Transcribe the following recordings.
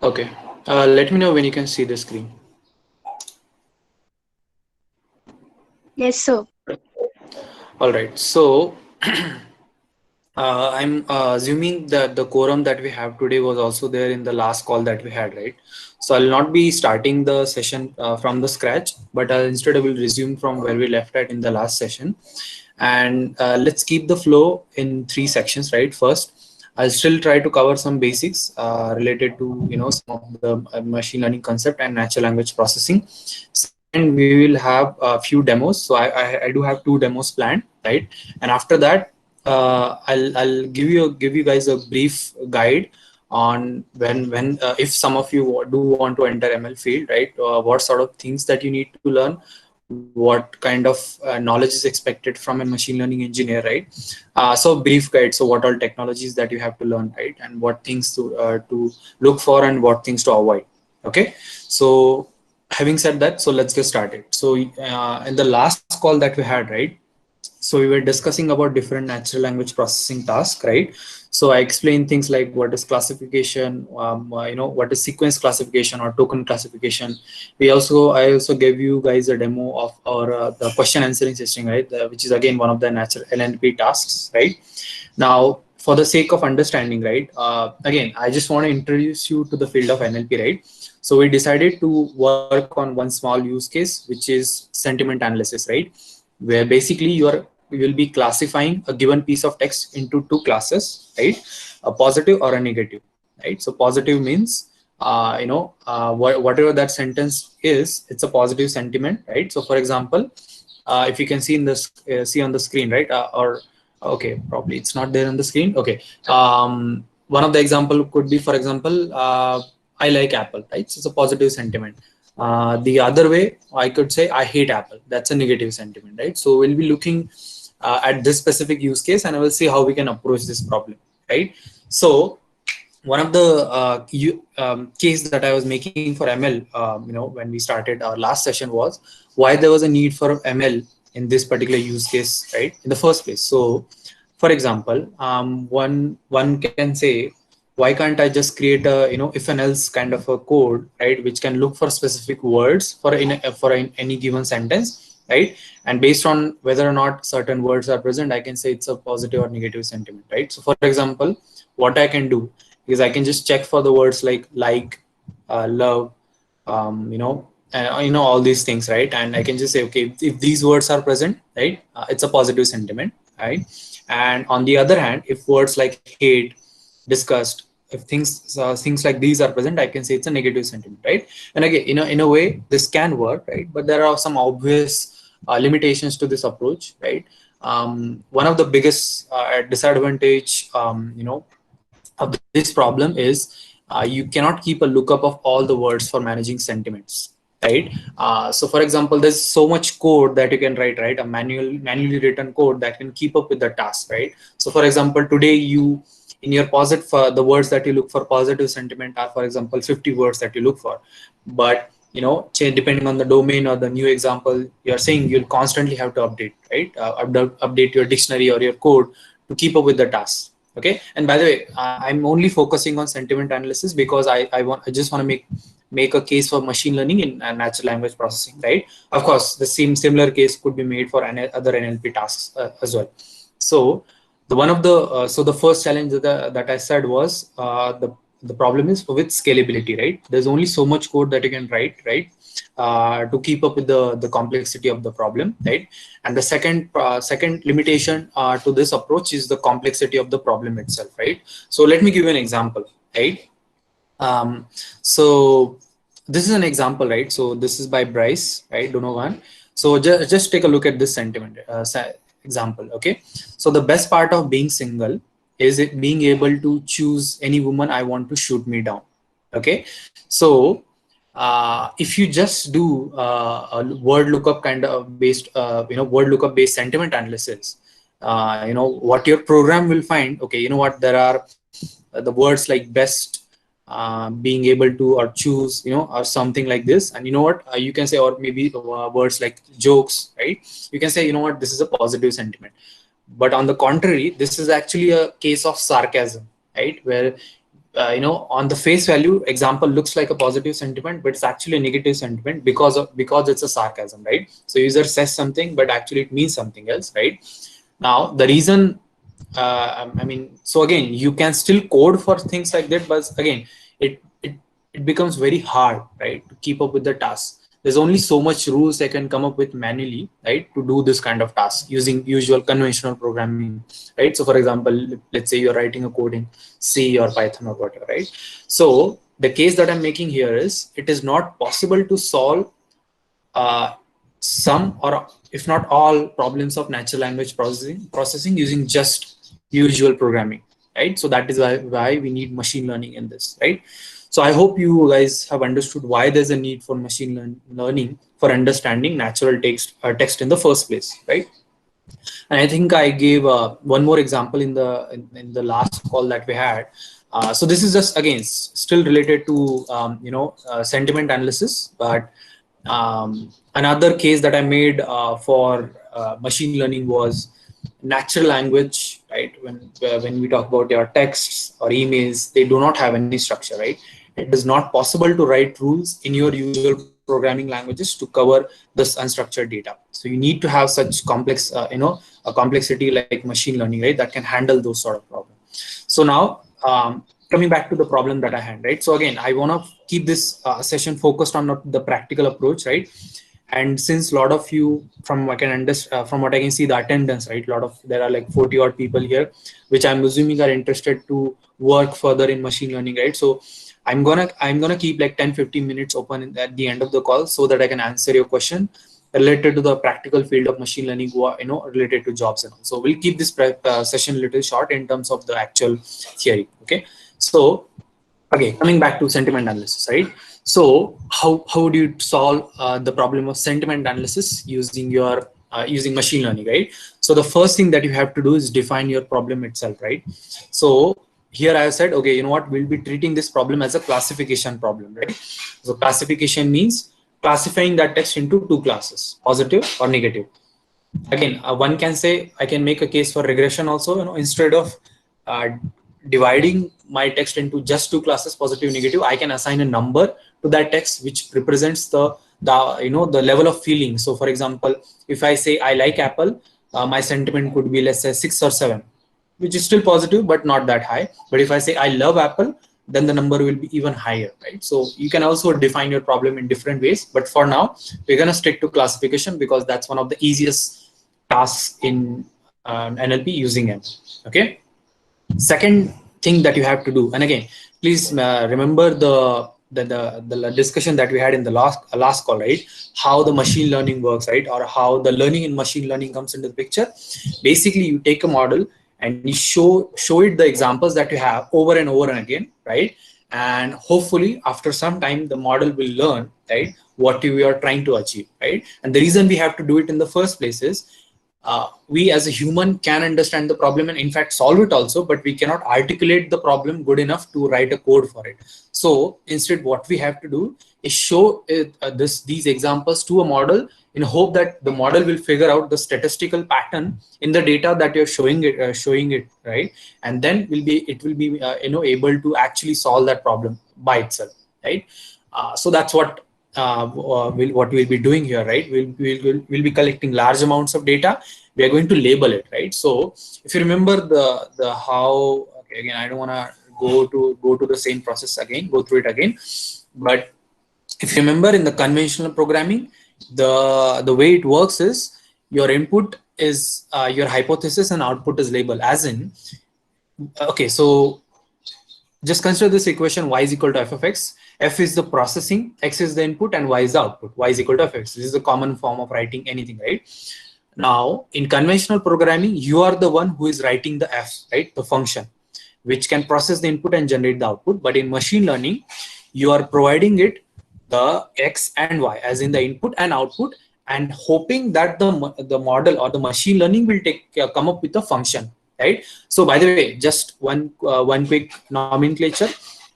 Okay. Let me know when you can see the screen. Yes, sir. All right. So I'm assuming that the quorum that we have today was also there in the last call that we had, right? So I'll not be starting the session from the scratch, but instead I will resume from where we left at in the last session. And let's keep the flow in three sections, right? First, I'll still try to cover some basics related to some of the machine learning concept and natural language processing. Second, we will have a few demos. So I do have two demos planned, right? And after that, I'll give you guys a brief guide on when if some of you do want to enter ML field, right? What sort of things that you need to learn, what kind of knowledge is expected from a machine learning engineer, right? So brief guide. So what all technologies that you have to learn, right? And what things to look for and what things to avoid. Okay. So having said that, so let's get started. So in the last call that we had, right? So we were discussing about different natural language processing tasks, right? So I explained things like what is classification, what is sequence classification or token classification. I also gave you guys a demo of our the question answering system, right? Which is again one of the natural LNP tasks, right? Now, for the sake of understanding, right? Again, I just want to introduce you to the field of NLP, right? So we decided to work on one small use case, which is sentiment analysis, right? Where basically you will be classifying a given piece of text into two classes, right? A positive or a negative, right? So positive means whatever that sentence is, it's a positive sentiment, right? So for example, if you can see in this see on the screen, right? Or okay, probably it's not there on the screen. Okay. One of the example could be, for example, I like Apple, right? So it's a positive sentiment. The other way, I could say I hate Apple. That's a negative sentiment, right? So we'll be looking at this specific use case, and I will see how we can approach this problem, right? So one of the case that I was making for ML, when we started our last session was why there was a need for ML in this particular use case, right? In the first place. So, for example, one can say, why can't I just create a if and else kind of a code, right, which can look for specific words for any given sentence, right? And based on whether or not certain words are present, I can say it's a positive or negative sentiment, right? So, for example, what I can do is I can just check for the words like, love, all these things, right? And I can just say, okay, if these words are present, right, it's a positive sentiment, right? And on the other hand, if words like hate, disgust, if things like these are present, I can say it's a negative sentiment, right? And again, in a way, this can work, right? But there are some obvious limitations to this approach, right? One of the biggest disadvantage, of this problem is you cannot keep a lookup of all the words for managing sentiments, right? So for example, there's so much code that you can write, right? A manually written code that can keep up with the task, right? So for example, today you in your positive for the words that you look for positive sentiment are, for example, 50 words that you look for. But depending on the domain or the new example you're saying, you'll constantly have to update, right? Update your dictionary or your code to keep up with the task. Okay. And by the way, I'm only focusing on sentiment analysis because I just want to make a case for machine learning in natural language processing, right? Of course, the same similar case could be made for other NLP tasks as well. So the one of the so the first challenge that I said was the problem is with scalability, right? There's only so much code that you can write, right, to keep up with the complexity of the problem, right? And the second limitation to this approach is the complexity of the problem itself, right? So let me give you an example, right? um, so this is an example, right? So this is by Bryce, right, Donovan. So just take a look at this sentiment example. Okay. So the best part of being single is it being able to choose any woman I want to shoot me down. Okay. So if you just do a word lookup kind of based word lookup based sentiment analysis, what your program will find, okay, what there are the words like best, being able to or choose, or something like this. And you know what, you can say, or maybe words like jokes, right? You can say, what, this is a positive sentiment. But on the contrary, this is actually a case of sarcasm, right? Where on the face value, example looks like a positive sentiment, but it's actually a negative sentiment because it's a sarcasm, right? So user says something, but actually it means something else, right? Now the reason, so again, you can still code for things like that, but again, it becomes very hard, right, to keep up with the task. There's only so much rules I can come up with manually, right, to do this kind of task using usual conventional programming, right? So for example, let's say you're writing a code in C or Python or whatever, right? So the case that I'm making here is it is not possible to solve uh, some or if not all problems of natural language processing using just usual programming, right? So that is why we need machine learning in this, right? So I hope you guys have understood why there's a need for machine learning for understanding natural text in the first place, right? And I think I gave one more example in the last call that we had. So this is just again still related to sentiment analysis, but another case that I made for machine learning was natural language, right? When we talk about your texts or emails, they do not have any structure, right? It is not possible to write rules in your usual programming languages to cover this unstructured data. So you need to have such complex, a complexity like machine learning, right, that can handle those sort of problems. So now, coming back to the problem that I had, right? So again, I want to keep this session focused on the practical approach, right? And since a lot of you, from what I can understand, from what I can see, the attendance, right? There are like 40 odd people here, which I'm assuming are interested to work further in machine learning, right? So I'm gonna keep like 10-15 minutes open at the end of the call so that I can answer your question related to the practical field of machine learning, related to jobs and all. So we'll keep this session a little short in terms of the actual theory. Okay. So okay, coming back to sentiment analysis, right? So how do you solve the problem of sentiment analysis using your using machine learning, right? So the first thing that you have to do is define your problem itself, right? So here I have said, okay, you know what, we'll be treating this problem as a classification problem, right? So classification means classifying that text into two classes, positive or negative. Again, one can say, I can make a case for regression also, instead of uh, dividing my text into just two classes, positive, negative, I can assign a number to that text which represents the level of feeling. So for example, if I say I like apple, my sentiment could be, let's say, 6 or 7, which is still positive but not that high. But if I say I love apple, then the number will be even higher, right? So you can also define your problem in different ways, but for now we're going to stick to classification because that's one of the easiest tasks in NLP using M. Okay. Second thing that you have to do, and again, please remember the discussion that we had in the last call, right? How the machine learning works, right? Or how the learning in machine learning comes into the picture. Basically, you take a model and you show it the examples that you have over and over and again, right? And hopefully after some time the model will learn, right, what we are trying to achieve, right? And the reason we have to do it in the first place is we as a human can understand the problem and in fact solve it also, but we cannot articulate the problem good enough to write a code for it. So instead what we have to do is show these examples to a model in hope that the model will figure out the statistical pattern in the data that you're showing it, right? And then it will be able to actually solve that problem by itself, right? So that's what we'll be doing here, right? We'll be collecting large amounts of data. We are going to label it, right? So if you remember the how, okay, again, I don't want to go to the same process again, go through it again. But if you remember in the conventional programming, the way it works is your input is your hypothesis and output is label, as in, okay, so just consider this equation: y is equal to f of x. F is the processing, x is the input, and y is the output. Y is equal to f of x. This is the common form of writing anything, right? Now, in conventional programming, you are the one who is writing the f, right? The function, which can process the input and generate the output. But in machine learning, you are providing it the x and y, as in the input and output, and hoping that the model or the machine learning will come up with a function, right? So by the way, just one quick nomenclature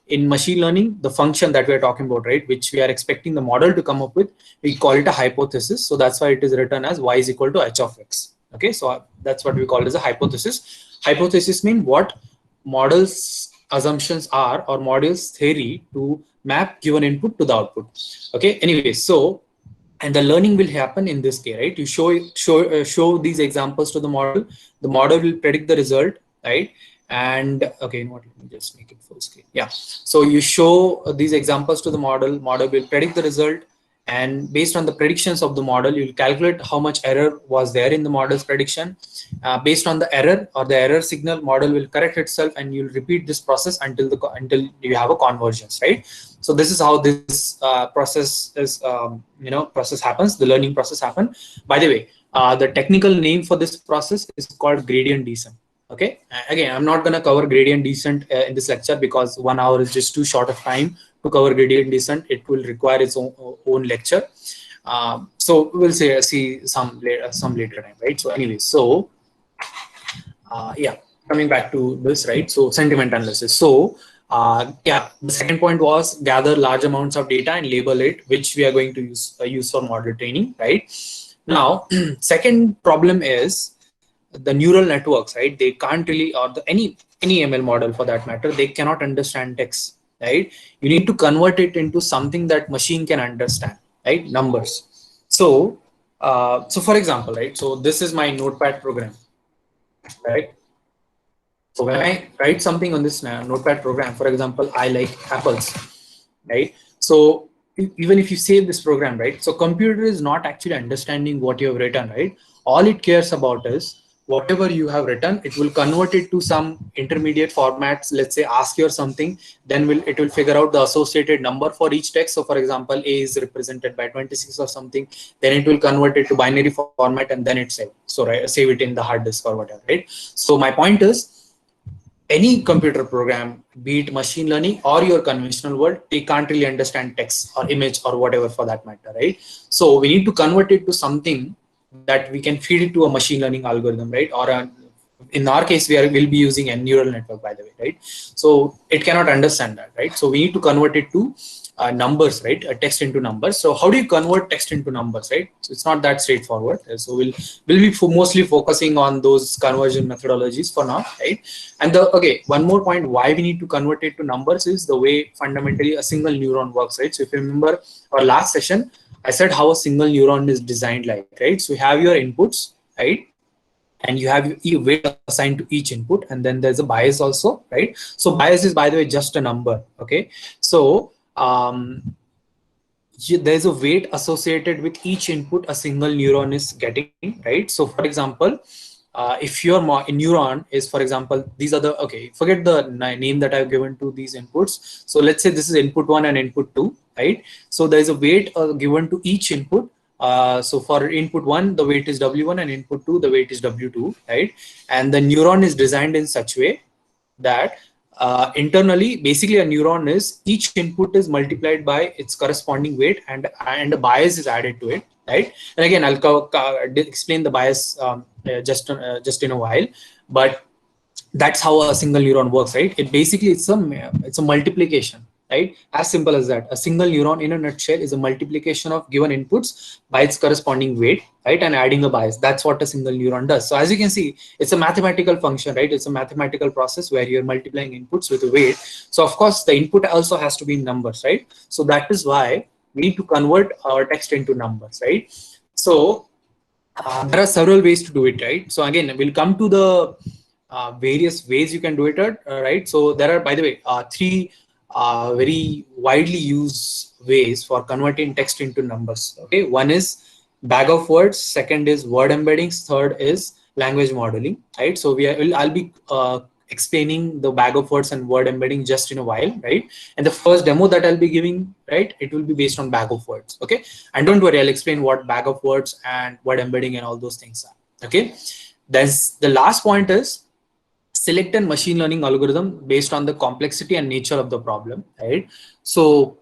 in machine learning: the function that we are talking about, right, which we are expecting the model to come up with, we call it a hypothesis. So that's why it is written as y is equal to h of x. Okay, so that's what we call it as a hypothesis. Hypothesis means what models assumptions are or modules theory to map given input to the output. Okay, anyway, so and the learning will happen in this way, right? You show these examples to the model will predict the result, right? And okay, you know what, let me just make it full screen. Yeah, so you show these examples to the model will predict the result, and based on the predictions of the model, you'll calculate how much error was there in the model's prediction. Based on the error or the error signal, model will correct itself, and you'll repeat this process until you have a convergence, right? So this is how this process is, process happens. The learning process happens. By the way, the technical name for this process is called gradient descent. Okay. Again, I'm not going to cover gradient descent in this lecture because 1 hour is just too short of time to cover gradient descent. It will require its own lecture. So we'll see some later time, right? So anyway, so yeah, coming back to this, right? So sentiment analysis. So yeah, the second point was gather large amounts of data and label it, which we are going to use for model training, right? Now, second problem is the neural networks, right? They can't really, or any ML model for that matter, they cannot understand text, right? You need to convert it into something that machine can understand, right? Numbers. So, so for example, right? So this is my Notepad program, right? So when I write something on this Notepad program, for example, I like apples, right? So even if you save this program, right? So computer is not actually understanding what you have written, right? All it cares about is whatever you have written, it will convert it to some intermediate formats. Let's say ASCII or something, then it will figure out the associated number for each text. So for example, A is represented by 26 or something, then it will convert it to binary format and then it save. So right, save it in the hard disk or whatever, right? So my point is, any computer program, be it machine learning or your conventional world, they can't really understand text or image or whatever for that matter, right? So we need to convert it to something that we can feed it to a machine learning algorithm, right? Or in our case, will be using a neural network, by the way, right? So it cannot understand that, right? So we need to convert it to numbers, right? Text into numbers. So how do you convert text into numbers, right? So it's not that straightforward. So we'll be mostly focusing on those conversion methodologies for now, right? And okay, one more point why we need to convert it to numbers is the way fundamentally a single neuron works, right? So if you remember our last session, I said how a single neuron is designed like, right? So you have your inputs, right? And you have your weight assigned to each input, and then there's a bias also, right? So bias is, by the way, just a number, okay? So there's a weight associated with each input a single neuron is getting, right? So for example, if your neuron is, for example, these are the, okay, forget the name that I've given to these inputs. So let's say this is input 1 and input 2, right? So there's a weight given to each input. So for input 1, the weight is W1, and input 2, the weight is W2, right? And the neuron is designed in such way that internally, basically a neuron is, each input is multiplied by its corresponding weight, and a bias is added to it, right? And again, I'll explain the bias just in a while, but that's how a single neuron works, right? It basically, it's a multiplication, right? As simple as that. A single neuron in a nutshell is a multiplication of given inputs by its corresponding weight, right? And adding a bias. That's what a single neuron does. So as you can see, it's a mathematical function, right? It's a mathematical process where you're multiplying inputs with a weight. So of course the input also has to be in numbers, right? So that is why we need to convert our text into numbers, right? So there are several ways to do it, right? So again, we'll come to the various ways you can do it, right? So there are, by the way, three very widely used ways for converting text into numbers. Okay, one is bag of words, second is word embeddings, third is language modeling, right? So I'll be explaining the bag of words and word embedding just in a while, right? And the first demo that I'll be giving, right, it will be based on bag of words. Okay, and don't worry, I'll explain what bag of words and word embedding and all those things are. Okay, then the last point is select a machine learning algorithm based on the complexity and nature of the problem, right? So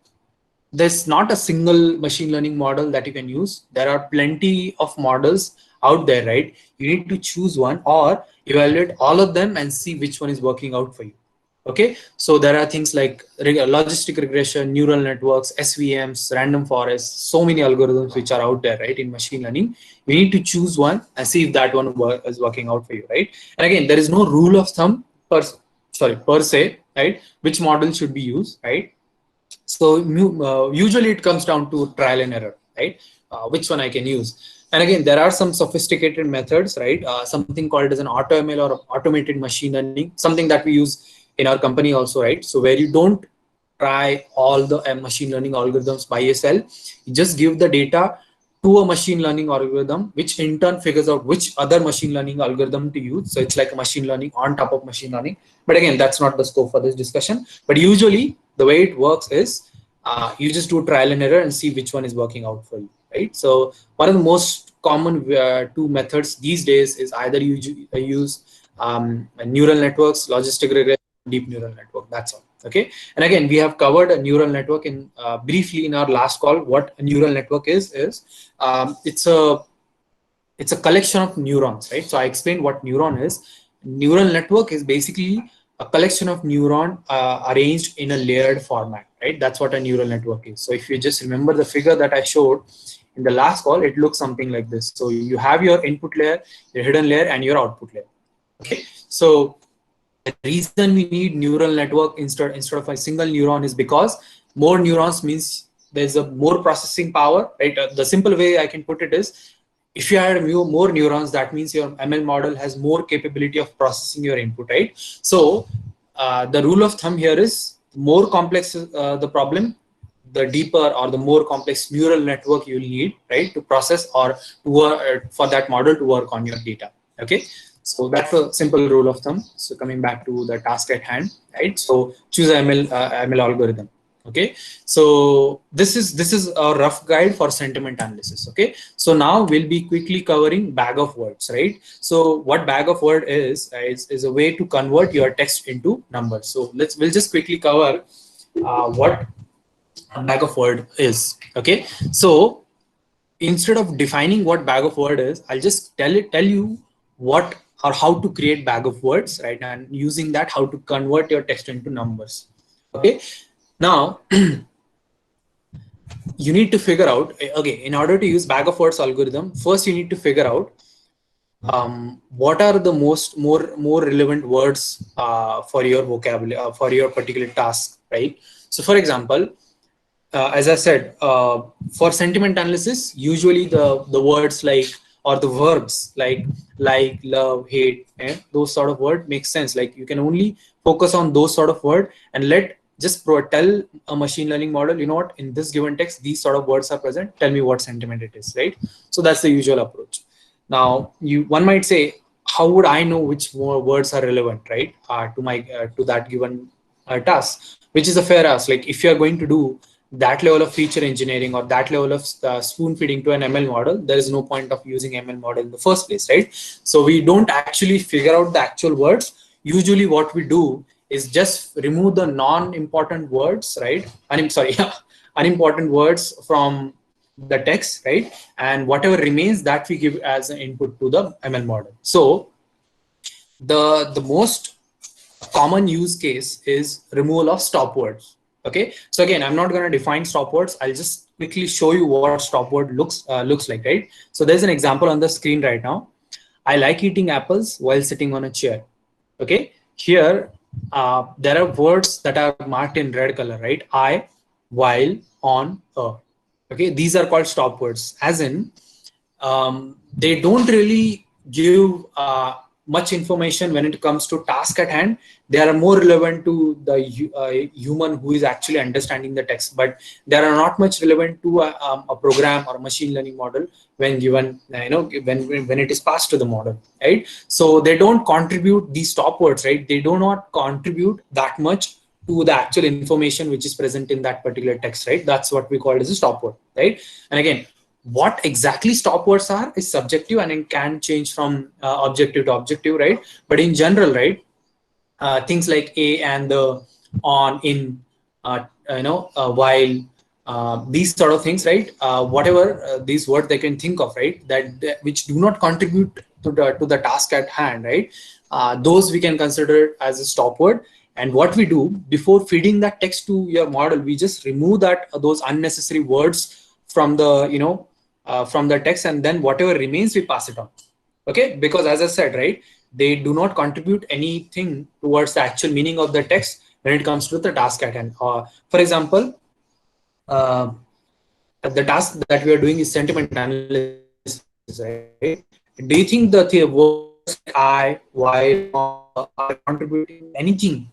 there's not a single machine learning model that you can use. There are plenty of models out there, right? You need to choose one or evaluate all of them and see which one is working out for you. Okay, so there are things like logistic regression, neural networks, SVMs, random forests, so many algorithms which are out there, right? In machine learning, you need to choose one and see if that one is working out for you, right? And again, there is no rule of thumb per se, right? Which model should be used, right? So usually it comes down to trial and error, right? Which one I can use. And again, there are some sophisticated methods, right? Something called as an AutoML or automated machine learning, something that we use in our company also, right? So where you don't try all the machine learning algorithms by yourself, you just give the data to a machine learning algorithm, which in turn figures out which other machine learning algorithm to use. So it's like a machine learning on top of machine learning. But again, that's not the scope for this discussion. But usually the way it works is you just do trial and error and see which one is working out for you, right? So one of the most common two methods these days is either you use neural networks, logistic regression, deep neural network. That's all. Okay. And again, we have covered a neural network in briefly in our last call. What a neural network is it's a collection of neurons, right? So I explained what neuron is. Neural network is basically a collection of neuron arranged in a layered format, right? That's what a neural network is. So if you just remember the figure that I showed in the last call, it looks something like this. So you have your input layer, your hidden layer, and your output layer. Okay. So the reason we need neural network instead of a single neuron is because more neurons means there's a more processing power, right? The simple way I can put it is, if you add more neurons, that means your ML model has more capability of processing your input, right? So the rule of thumb here is more complex the problem, the deeper or the more complex neural network you'll need, right, to process or to for that model to work on your data. Okay, so that's a simple rule of thumb. So coming back to the task at hand, right? So choose a ML algorithm. Okay, so this is a rough guide for sentiment analysis. Okay, so now we'll be quickly covering bag of words, right? So what bag of word is a way to convert your text into numbers. So we'll just quickly cover what a bag of word is. Okay, so instead of defining what bag of word is, I'll just tell you what or how to create bag of words, right? And using that, how to convert your text into numbers. Okay, now you need to figure out, okay, in order to use bag of words algorithm, first you need to figure out what are the more relevant words for your vocabulary for your particular task, right? So for example, as I said, for sentiment analysis, usually the words like, or the verbs like, love, hate, those sort of word makes sense. Like you can only focus on those sort of word and tell a machine learning model, you know what, in this given text, these sort of words are present. Tell me what sentiment it is, right? So that's the usual approach. Now, one might say, how would I know which more words are relevant, right, to that given task? Which is a fair ask. Like if you are going to do that level of feature engineering or that level of spoon feeding to an ML model, there is no point of using ML model in the first place, right? So we don't actually figure out the actual words. Usually what we do is just remove the non-important words, right? I'm sorry, unimportant words from the text, right? And whatever remains, that we give as an input to the ML model. So the most common use case is removal of stop words. Okay, so again, I'm not going to define stop words. I'll just quickly show you what stop word looks like, right? So there's an example on the screen right now. I like eating apples while sitting on a chair. Okay, here there are words that are marked in red color, right? I, while, on, okay, these are called stop words, as in they don't really give much information when it comes to task at hand. They are more relevant to the human who is actually understanding the text, but they are not much relevant to a program or a machine learning model when given, when it is passed to the model, right? So they don't contribute these stop words, right? They do not contribute that much to the actual information which is present in that particular text, right? That's what we call as a stop word, right? And again, what exactly stop words are is subjective and it can change from objective to objective, right? But in general, right, things like a and the, on, in, while, these sort of things, right? Whatever these words they can think of, right, that which do not contribute to the task at hand, right? Those we can consider as a stop word. And what we do before feeding that text to your model, we just remove those unnecessary words from the from the text, and then whatever remains we pass it on. Okay, because as I said, right, they do not contribute anything towards the actual meaning of the text when it comes to the task at hand. For example, uh, the task that we are doing is sentiment analysis, right? Do you think the words like I, Y, law are contributing anything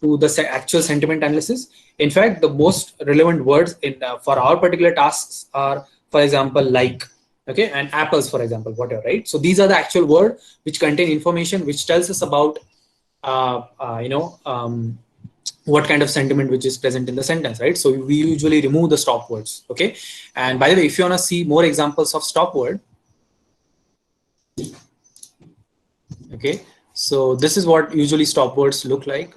to the actual sentiment analysis? In fact, the most relevant words in for our particular tasks are, for example, like, okay, and apples, for example, whatever, right? So these are the actual word which contain information which tells us about uh, uh, you know um, what kind of sentiment which is present in the sentence, right? So we usually remove the stop words, okay? And by the way, if you want to see more examples of stop word, okay, so this is what usually stop words look like.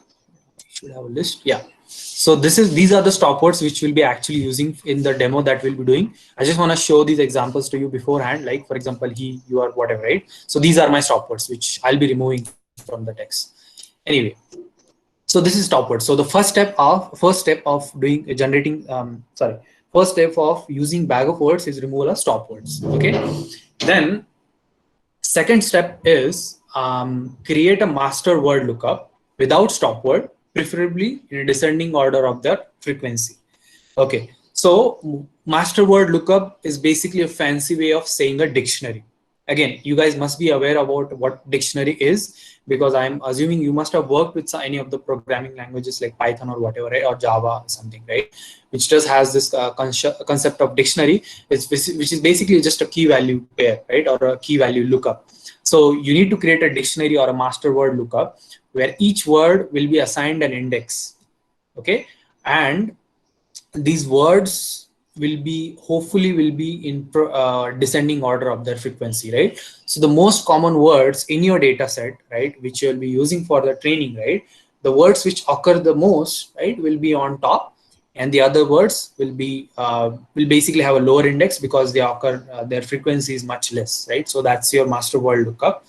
Should have a list, yeah. So these are the stop words which we'll be actually using in the demo that we'll be doing. I just want to show these examples to you beforehand, like for example, he, you, or whatever, right? So these are my stop words which I'll be removing from the text. Anyway, so this is stop word. So the first step of doing generating sorry first step of using bag of words is removal of stop words, okay? Then second step is create a master word lookup without stop word, preferably in a descending order of their frequency. Okay, so master word lookup is basically a fancy way of saying a dictionary. Again, you guys must be aware about what dictionary is, because I'm assuming you must have worked with any of the programming languages like Python or whatever, right? Or Java or something, right? Which does has this concept of dictionary, which is basically just a key value pair, right? Or a key value lookup. So you need to create a dictionary or a master word lookup where each word will be assigned an index, okay? And these words hopefully will be in descending order of their frequency, right? So the most common words in your data set, right, which you'll be using for the training, right, the words which occur the most, right, will be on top, and the other words will basically have a lower index because they occur their frequency is much less, right? So that's your master word lookup.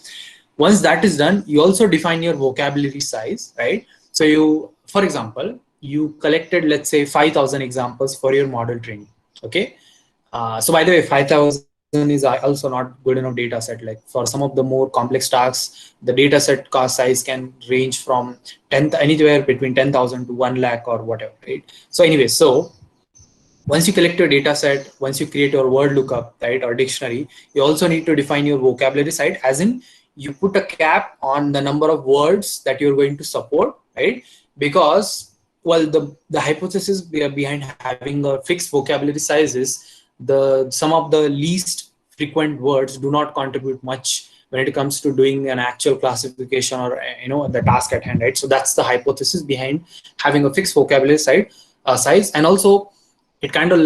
Once that is done, you also define your vocabulary size, right? So you, for example, you collected, let's say, 5,000 examples for your model training, okay? So by the way, 5,000 is also not good enough data set. Like for some of the more complex tasks, the data set cost size can range from 10, anywhere between 10,000 to 1 lakh or whatever, right? So anyway, so once you collect your data set, once you create your word lookup, right, or dictionary, you also need to define your vocabulary side, as in you put a cap on the number of words that you're going to support, right? Because, well, the hypothesis behind having a fixed vocabulary size is some of the least frequent words do not contribute much when it comes to doing an actual classification or the task at hand, right? So that's the hypothesis behind having a fixed vocabulary size. And also it kind of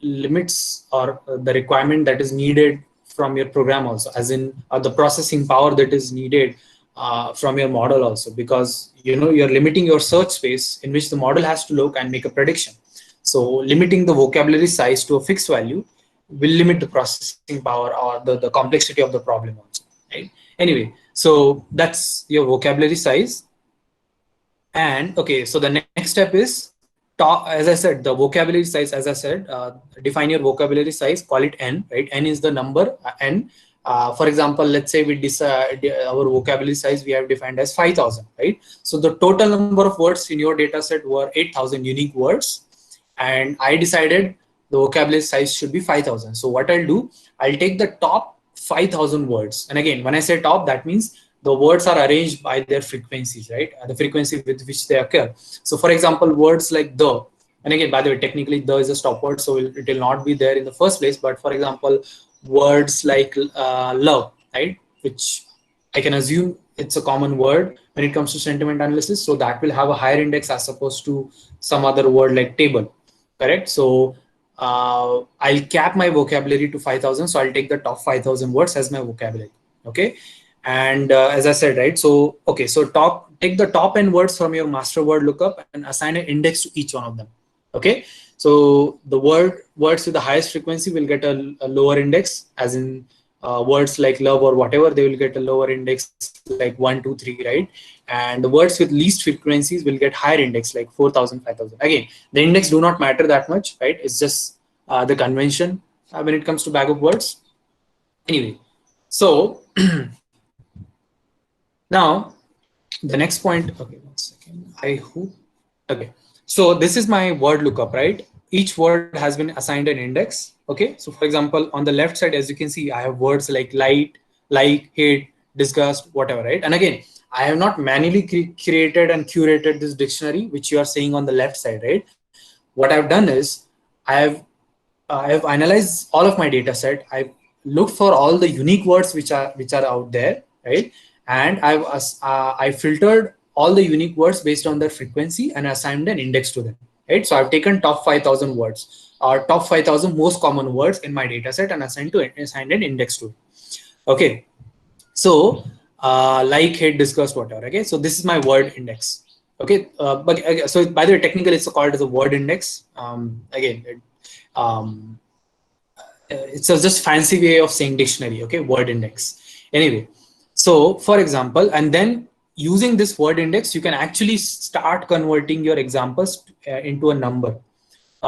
limits or the requirement that is needed from your program also, as in the processing power that is needed from your model also, because you're limiting your search space in which the model has to look and make a prediction. So limiting the vocabulary size to a fixed value will limit the processing power or the complexity of the problem also, right? Anyway, so that's your vocabulary size. And okay, so the next step is as I said, the vocabulary size, as I said, define your vocabulary size, call it n, right? N is the number n. For example, let's say we decide our vocabulary size we have defined as 5,000, right? So the total number of words in your data set were 8,000 unique words, and I decided the vocabulary size should be 5,000. So what I'll do, I'll take the top 5,000 words. And again, when I say top, that means the words are arranged by their frequencies, right? The frequency with which they occur. So for example, words like the, and again, by the way, technically the is a stop word, so it will not be there in the first place. But for example, words like love, right? Which I can assume it's a common word when it comes to sentiment analysis. So that will have a higher index as opposed to some other word like table, correct? So I'll cap my vocabulary to 5,000. So I'll take the top 5,000 words as my vocabulary. Okay. And as I said, right, so okay, so take the top n words from your master word lookup and assign an index to each one of them. Okay, so the words with the highest frequency will get a lower index, as in words like love or whatever, they will get a lower index like 1, 2, 3, right? And the words with least frequencies will get higher index like 4,000, 5,000. Again, the index do not matter that much, right? It's just the convention when it comes to bag of words. Anyway, so now the next point, okay, 1 second. I hope Okay, so this is my word lookup, right? Each word has been assigned an index. Okay, so for example, on the left side, as you can see, I have words like light, like, hate, disgust, whatever, right? And again, I have not manually created and curated this dictionary, which you are seeing on the left side, right? What I've done is I have analyzed all of my data set. I've looked for all the unique words which are out there, right? And I filtered all the unique words based on their frequency and assigned an index to them, right? So I've taken top 5,000 words or top 5,000 most common words in my data set and assigned an index to it. Okay, so like, hate, disgust, whatever. Okay, so this is my word index. Okay, but so by the way, technically it's called as a word index. Again, um, it's just fancy way of saying dictionary. Okay, word index. Anyway, so for example, and then using this word index, you can actually start converting your examples into a number,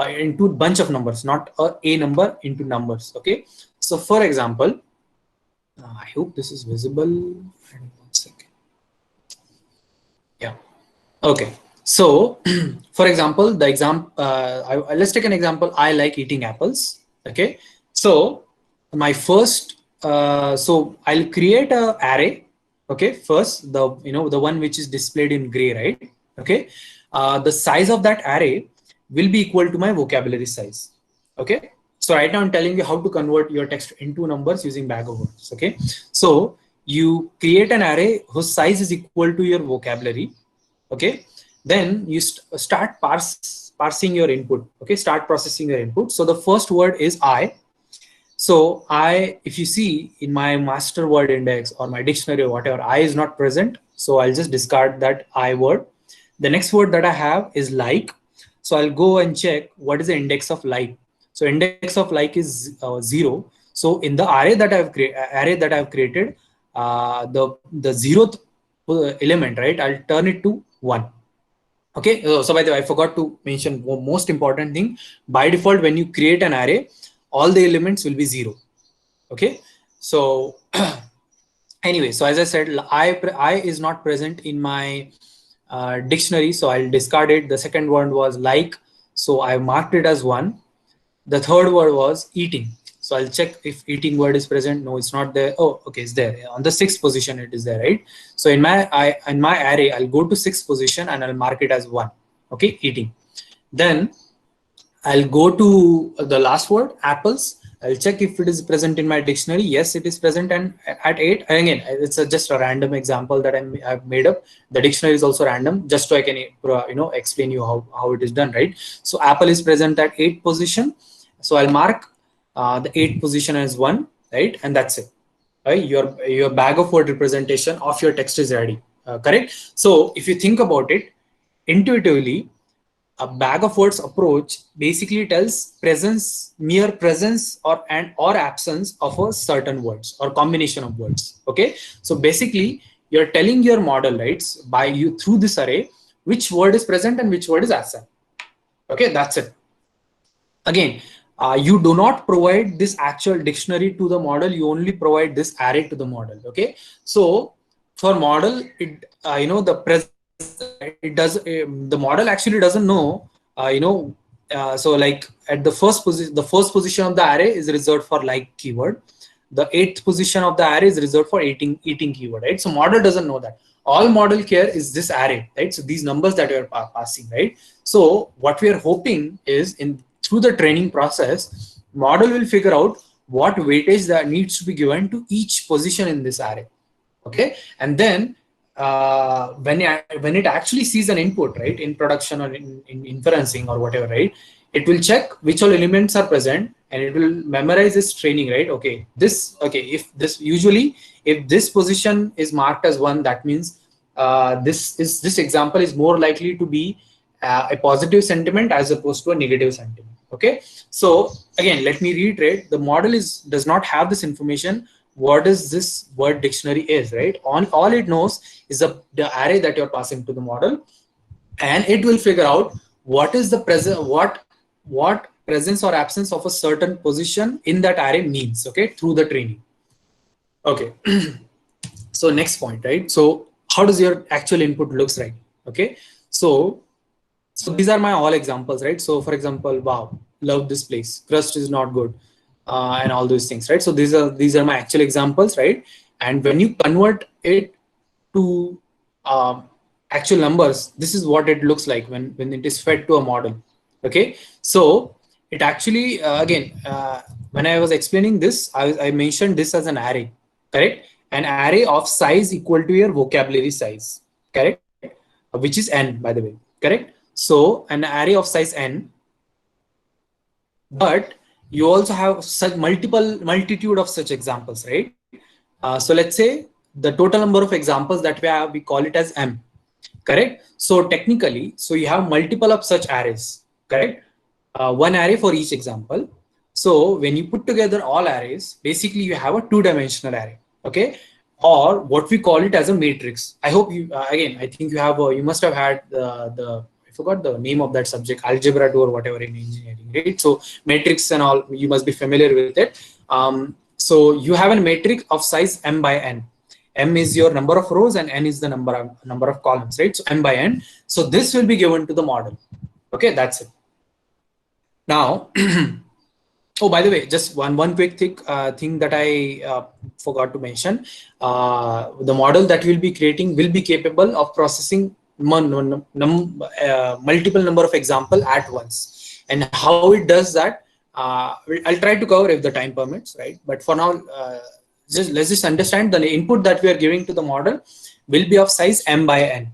into a bunch of numbers, not a number, into numbers. Okay, so for example, I hope this is visible. One second. Yeah. Okay. So, for example, the example, let's take an example. I like eating apples. Okay. So, my first, so I'll create a array. Okay. First, the one which is displayed in gray, right? Okay. The size of that array will be equal to my vocabulary size. Okay. So right now I'm telling you how to convert your text into numbers using bag of words. Okay. So you create an array whose size is equal to your vocabulary. Okay, then you start parsing your input. Okay, start processing your input. So the first word is I. So I, if you see in my master word index or my dictionary or whatever, I is not present, so I'll just discard that I word. The next word that I have is like. So I'll go and check what is the index of like. So index of like is 0. So in the array that I've created, the zeroth element, right, I'll turn it to 1. Okay, so by the way, I forgot to mention most important thing. By default, when you create an array, all the elements will be 0. Okay, so anyway, so as I said, I is not present in my dictionary, so I'll discard it. The second one was like, so I marked it as 1. The third word was eating. So I'll check if eating word is present. No, it's not there. Oh, okay, it's there. On the 6th position, it is there, right? So in my array, I'll go to 6th position and I'll mark it as 1. Okay, eating. Then I'll go to the last word, apples. I'll check if it is present in my dictionary. Yes, it is present, and at 8. And again, it's just a random example that I've made up. The dictionary is also random, just so I can explain you how it is done, right? So apple is present at 8th position. So I'll mark the 8th position as 1, right? And that's it. Right? Your bag of word representation of your text is ready. Correct. So if you think about it intuitively, a bag of words approach basically tells mere presence or absence of a certain words or combination of words. Okay, so basically you're telling your model, right, by you through this array, which word is present and which word is absent. Okay, that's it. Again, you do not provide this actual dictionary to the model, you only provide this array to the model. Okay, so for model, it the model actually doesn't know, so like at the first position of the array is reserved for like keyword, the 8th position of the array is reserved for eating keyword, right? So model doesn't know that. All model care is this array, right? So these numbers that we are passing, right? So what we are hoping is, in through the training process, model will figure out what weightage that needs to be given to each position in this array. Okay, and then when it actually sees an input, right, in production or in inferencing or whatever, right, it will check which all elements are present and it will memorize this training, right? Okay, if this position is marked as 1, that means this example is more likely to be a positive sentiment as opposed to a negative sentiment. Okay, so again, let me reiterate, the model does not have this information. What is this word dictionary is, right? All it knows is the array that you're passing to the model, and it will figure out what is the present, what presence or absence of a certain position in that array means. Okay, through the training. Okay, so next point, right? So how does your actual input looks like? Okay, so So these are my all examples, right? So for example, wow, love this place, crust is not good, and all those things, right? So these are my actual examples, right? And when you convert it to actual numbers, this is what it looks like when it is fed to a model. Okay, so it actually when I was explaining this, I mentioned this as an array, correct? An array of size equal to your vocabulary size, correct? Which is n, by the way, correct? So an array of size n, but you also have such multitude of such examples, right? So let's say the total number of examples that we have, we call it as m, correct? So technically, so you have multiple of such arrays, correct? One array for each example. So when you put together all arrays, basically you have a two-dimensional array, okay? Or what we call it as a matrix. I hope you, again, I think you have, you must have had I forgot the name of that subject, algebra 2 or whatever in engineering, right? So matrix and all, you must be familiar with it. So you have a matrix of size m by n. M is your number of rows and n is the number of columns, right? So m by n. So this will be given to the model. Okay, that's it. Now, oh, by the way, just one quick thing that I forgot to mention. The model that we'll be creating will be capable of processing multiple number of example at once. And how it does that, I'll try to cover if the time permits, right? But for now, let's just understand the input that we are giving to the model will be of size m by n.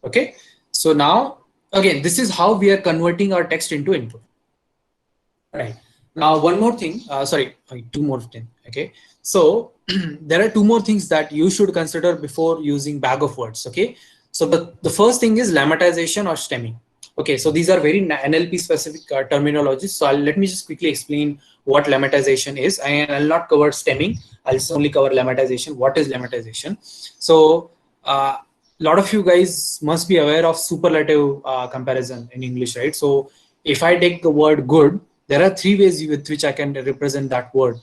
Okay, so now again, this is how we are converting our text into input. Right. Now, one more thing, two more things. Okay. So there are two more things that you should consider before using bag of words. Okay. So the first thing is lemmatization or stemming. Okay. So these are very NLP specific terminologies. So let me just quickly explain what lemmatization is. And I'll not cover stemming. I'll just only cover lemmatization. What is lemmatization? So a lot of you guys must be aware of superlative comparison in English, right? So if I take the word good, there are three ways with which I can represent that word: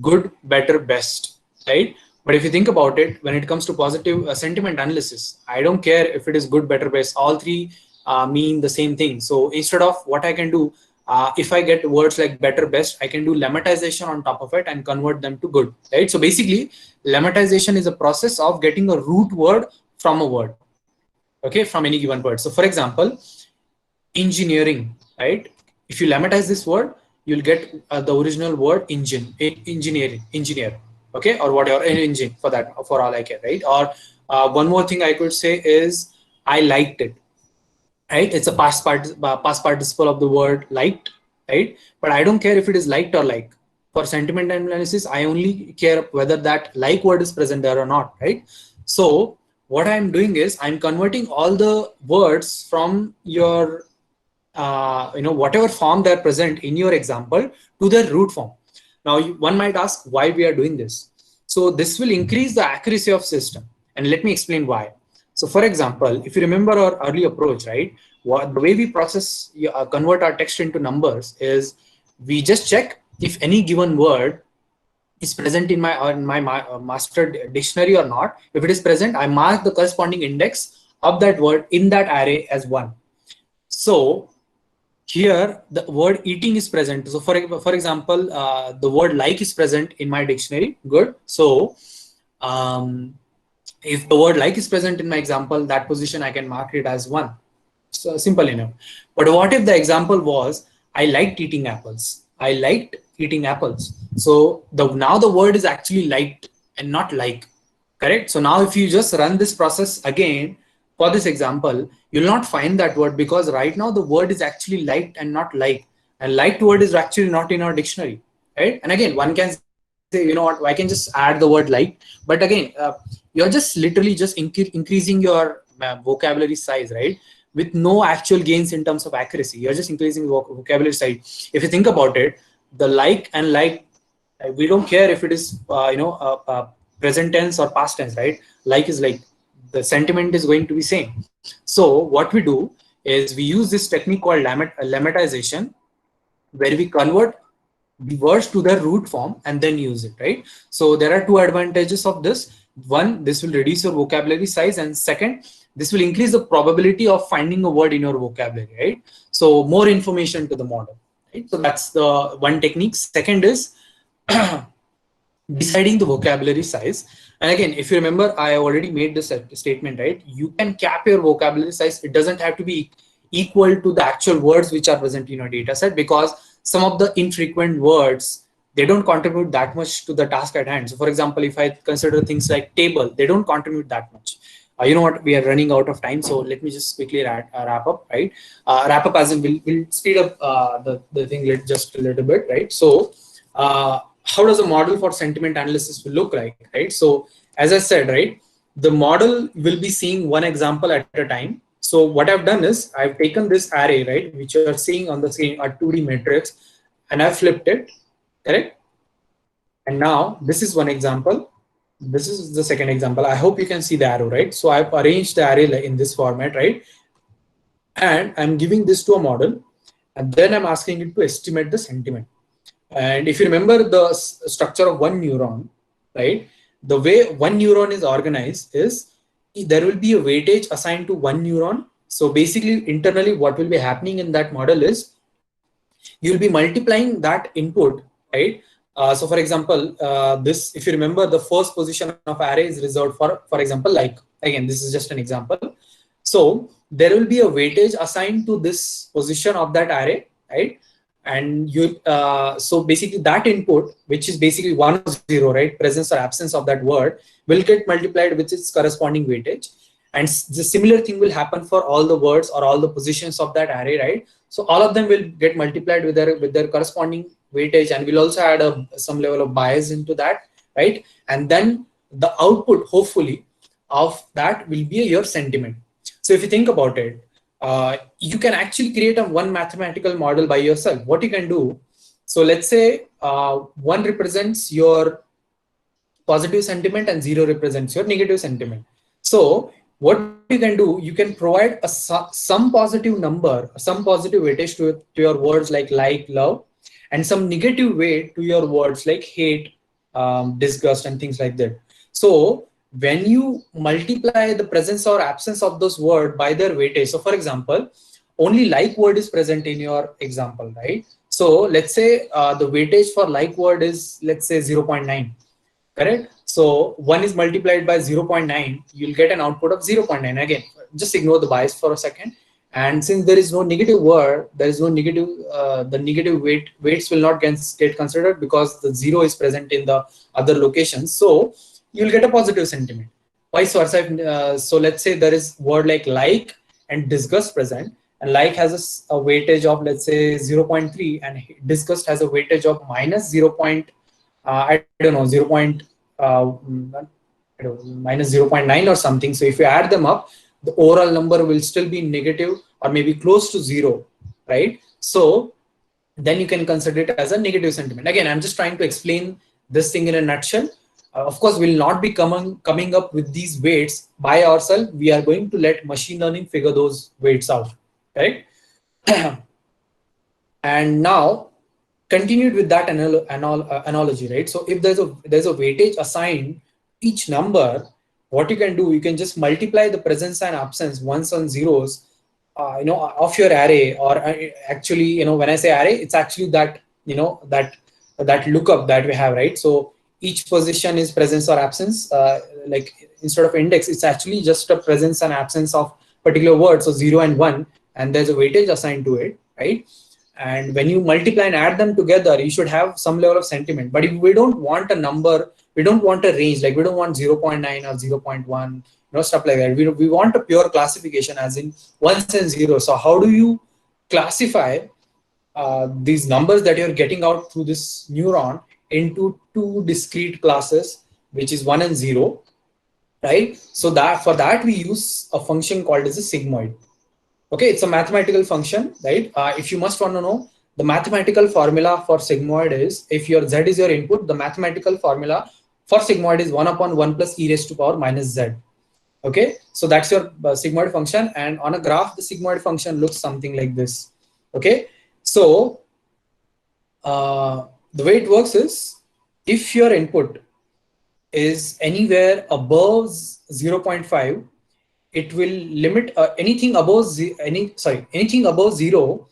good, better, best, right? But if you think about it, when it comes to positive sentiment analysis, I don't care if it is good, better, best. All three mean the same thing. So instead of what I can do, if I get words like better, best, I can do lemmatization on top of it and convert them to good, right? So basically, lemmatization is a process of getting a root word from a word, okay, from any given word. So for example, engineering, right? If you lemmatize this word, you'll get the original word engineer, okay, or whatever, an engine for that, for all I care, right? Or one more thing I could say is I liked it, right? It's a past participle of the word liked, right? But I don't care if it is liked or like. For sentiment analysis, I only care whether that like word is present there or not, right? So what I'm doing is I'm converting all the words from your whatever form they're present in your example to their root form. Now one might ask why we are doing this. So this will increase the accuracy of system, and let me explain why. So for example, if you remember our early approach, right, the way we convert our text into numbers is we just check if any given word is present in my master dictionary or not. If it is present, I mark the corresponding index of that word in that array as 1. So here the word eating is present. So for example, the word like is present in my dictionary. Good. So if the word like is present in my example, that position I can mark it as 1. So simple enough. But what if the example was I liked eating apples? I liked eating apples. So now the word is actually liked and not like. Correct. So now if you just run this process again for this example, you'll not find that word, because right now the word is actually liked and not like, and liked word is actually not in our dictionary, right? And again, one can say, you know what, I can just add the word like, but again, you're just literally just increasing your vocabulary size, right? With no actual gains in terms of accuracy. You're just increasing vocabulary size. If you think about it, the like and like, we don't care if it is present tense or past tense, right? Like is like, the sentiment is going to be same. So what we do is we use this technique called lemmatization, where we convert the words to their root form and then use it, right? So there are two advantages of this. One, this will reduce your vocabulary size, and second, this will increase the probability of finding a word in your vocabulary, right? So more information to the model, right? So that's the one technique. Second is deciding the vocabulary size. And again, if you remember, I already made this statement, right? You can cap your vocabulary size. It doesn't have to be equal to the actual words which are present in your data set, because some of the infrequent words, they don't contribute that much to the task at hand. So for example, if I consider things like table, they don't contribute that much. You know what, we are running out of time, so let me just quickly wrap up, right? Wrap up as in we'll speed up the thing just a little bit, right? So how does a model for sentiment analysis will look like, right? So as I said, right, the model will be seeing one example at a time. So what I've done is I've taken this array, right, which you are seeing on the screen, a 2D matrix, and I've flipped it, correct? And now this is one example. This is the second example. I hope you can see the arrow, right? So I've arranged the array in this format, right? And I'm giving this to a model, and then I'm asking it to estimate the sentiment. And if you remember the structure of one neuron, right? The way one neuron is organized is there will be a weightage assigned to one neuron. So basically, internally, what will be happening in that model is you'll be multiplying that input, right? So for example, this, if you remember, the first position of array is reserved for example, like, again, this is just an example. So there will be a weightage assigned to this position of that array, right? And you, so basically that input, which is basically 1 or 0, right? Presence or absence of that word will get multiplied with its corresponding weightage. And the similar thing will happen for all the words or all the positions of that array, right? So all of them will get multiplied with their corresponding weightage, and we'll also add some level of bias into that, right? And then the output, hopefully, of that will be your sentiment. So if you think about it, you can actually create one mathematical model by yourself. What you can do, so let's say one represents your positive sentiment and 0 represents your negative sentiment. So what you can do, you can provide some positive number, some positive weightage to your words like, love, and some negative weight to your words like hate, disgust, and things like that. So when you multiply the presence or absence of those words by their weightage, so for example, only like word is present in your example, right? So let's say the weightage for like word is, let's say, 0.9, correct? So 1 is multiplied by 0.9, you'll get an output of 0.9. Again, just ignore the bias for a second. And since there is no negative word, there is no negative, the negative weights will not get considered because the 0 is present in the other locations. So you'll get a positive sentiment. Vice versa. So let's say there is word like and disgust present, and like has a weightage of, let's say, 0.3, and disgust has a weightage of minus 0. I don't know, 0. Minus 0.9 or something. So if you add them up, the overall number will still be negative or maybe close to 0, right? So then you can consider it as a negative sentiment. Again, I'm just trying to explain this thing in a nutshell. Of course, we'll not be coming up with these weights by ourselves. We are going to let machine learning figure those weights out, right? And now, continued with that analogy, right? So if there's a weightage assigned each number, what you can do, you can just multiply the presence and absence, ones and zeros, of your array. Or actually, when I say array, it's actually that, that lookup that we have, right? So each position is presence or absence. Like instead of index, it's actually just a presence and absence of particular word. So 0 and 1, and there's a weightage assigned to it, right? And when you multiply and add them together, you should have some level of sentiment. But if we don't want a number, we don't want a range, like we don't want 0.9 or 0.1, stuff like that. We want a pure classification, as in ones and zeros. So how do you classify these numbers that you're getting out through this neuron into two discrete classes, which is 1 and 0, right? So that for that we use a function called as a sigmoid. Okay, it's a mathematical function, right? If you must want to know, the mathematical formula for sigmoid is, if your z is your input, the mathematical formula for sigmoid is 1 upon 1 plus e raised to power minus z. Okay, so that's your sigmoid function, and on a graph, the sigmoid function looks something like this. Okay, so the way it works is, if your input is anywhere above 0.5, it will limit anything above anything above 0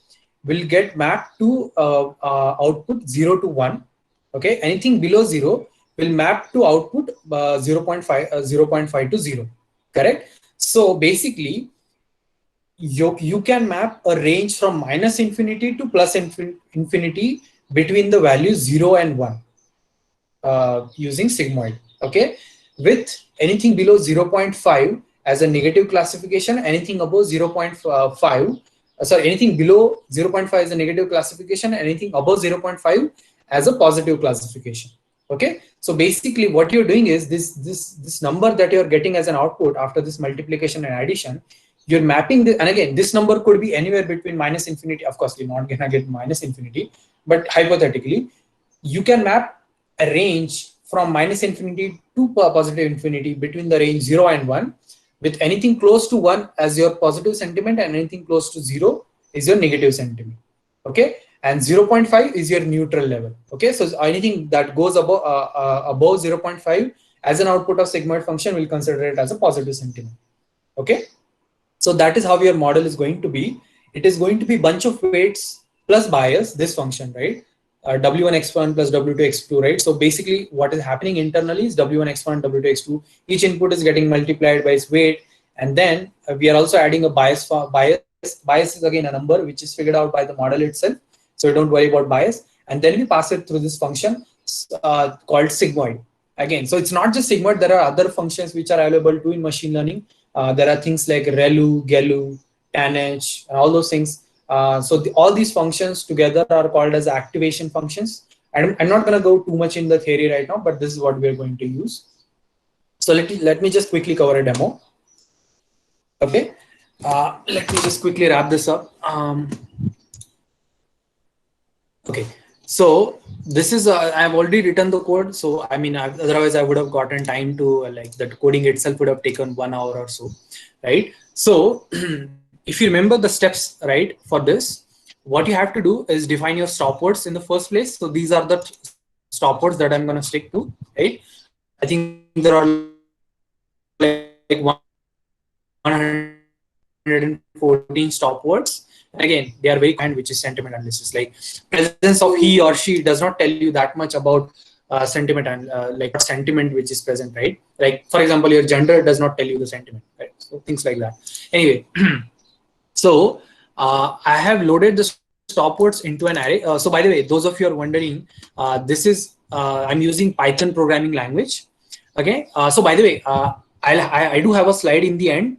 will get mapped to output 0 to 1. Okay, anything below 0 will map to output 0.5 to 0. Correct. So basically you can map a range from minus infinity to plus infinity between the values 0 and 1 using sigmoid. Okay, with anything below 0.5 as a negative classification, anything above 0.5 anything below 0.5 is a negative classification, anything above 0.5 as a positive classification. Okay, so basically what you're doing is this number that you're getting as an output after this multiplication and addition, you're mapping this, and again this number could be anywhere between minus infinity. Of course you're not gonna get minus infinity, but hypothetically you can map a range from minus infinity to positive infinity between the range 0 and 1, with anything close to 1 as your positive sentiment and anything close to 0 is your negative sentiment. Okay, and 0.5 is your neutral level. Okay, so anything that goes above 0.5 as an output of sigmoid function, will consider it as a positive sentiment. Okay, so that is how your model is going to be. It is going to be bunch of weights plus bias, this function, right? W1x1 plus W2x2, right? So basically what is happening internally is W1x1, W2x2, each input is getting multiplied by its weight. And then we are also adding a bias. Bias is again a number which is figured out by the model itself. So don't worry about bias. And then we pass it through this function called sigmoid. Again, so it's not just sigmoid, there are other functions which are available too in machine learning. There are things like ReLU, GeLU, TANH, and all those things. So all these functions together are called as activation functions. I'm not going to go too much in the theory right now, but this is what we're going to use. So let me just quickly cover a demo. Okay, let me just quickly wrap this up. Okay, so this is I've already written the code. So I mean, otherwise I would have gotten time to like the coding itself would have taken 1 hour or so, right? So if you remember the steps, right, for this, what you have to do is define your stop words in the first place. So these are the stop words that I'm going to stick to, right? I think there are like 114 stop words. Again, they are very kind, which is sentiment analysis. Like presence of he or she does not tell you that much about sentiment and like sentiment which is present, right? Like for example, your gender does not tell you the sentiment, right? So things like that. Anyway. So I have loaded the stop words into an array. So by the way, those of you are wondering, this is I'm using Python programming language. Okay. So by the way, I do have a slide in the end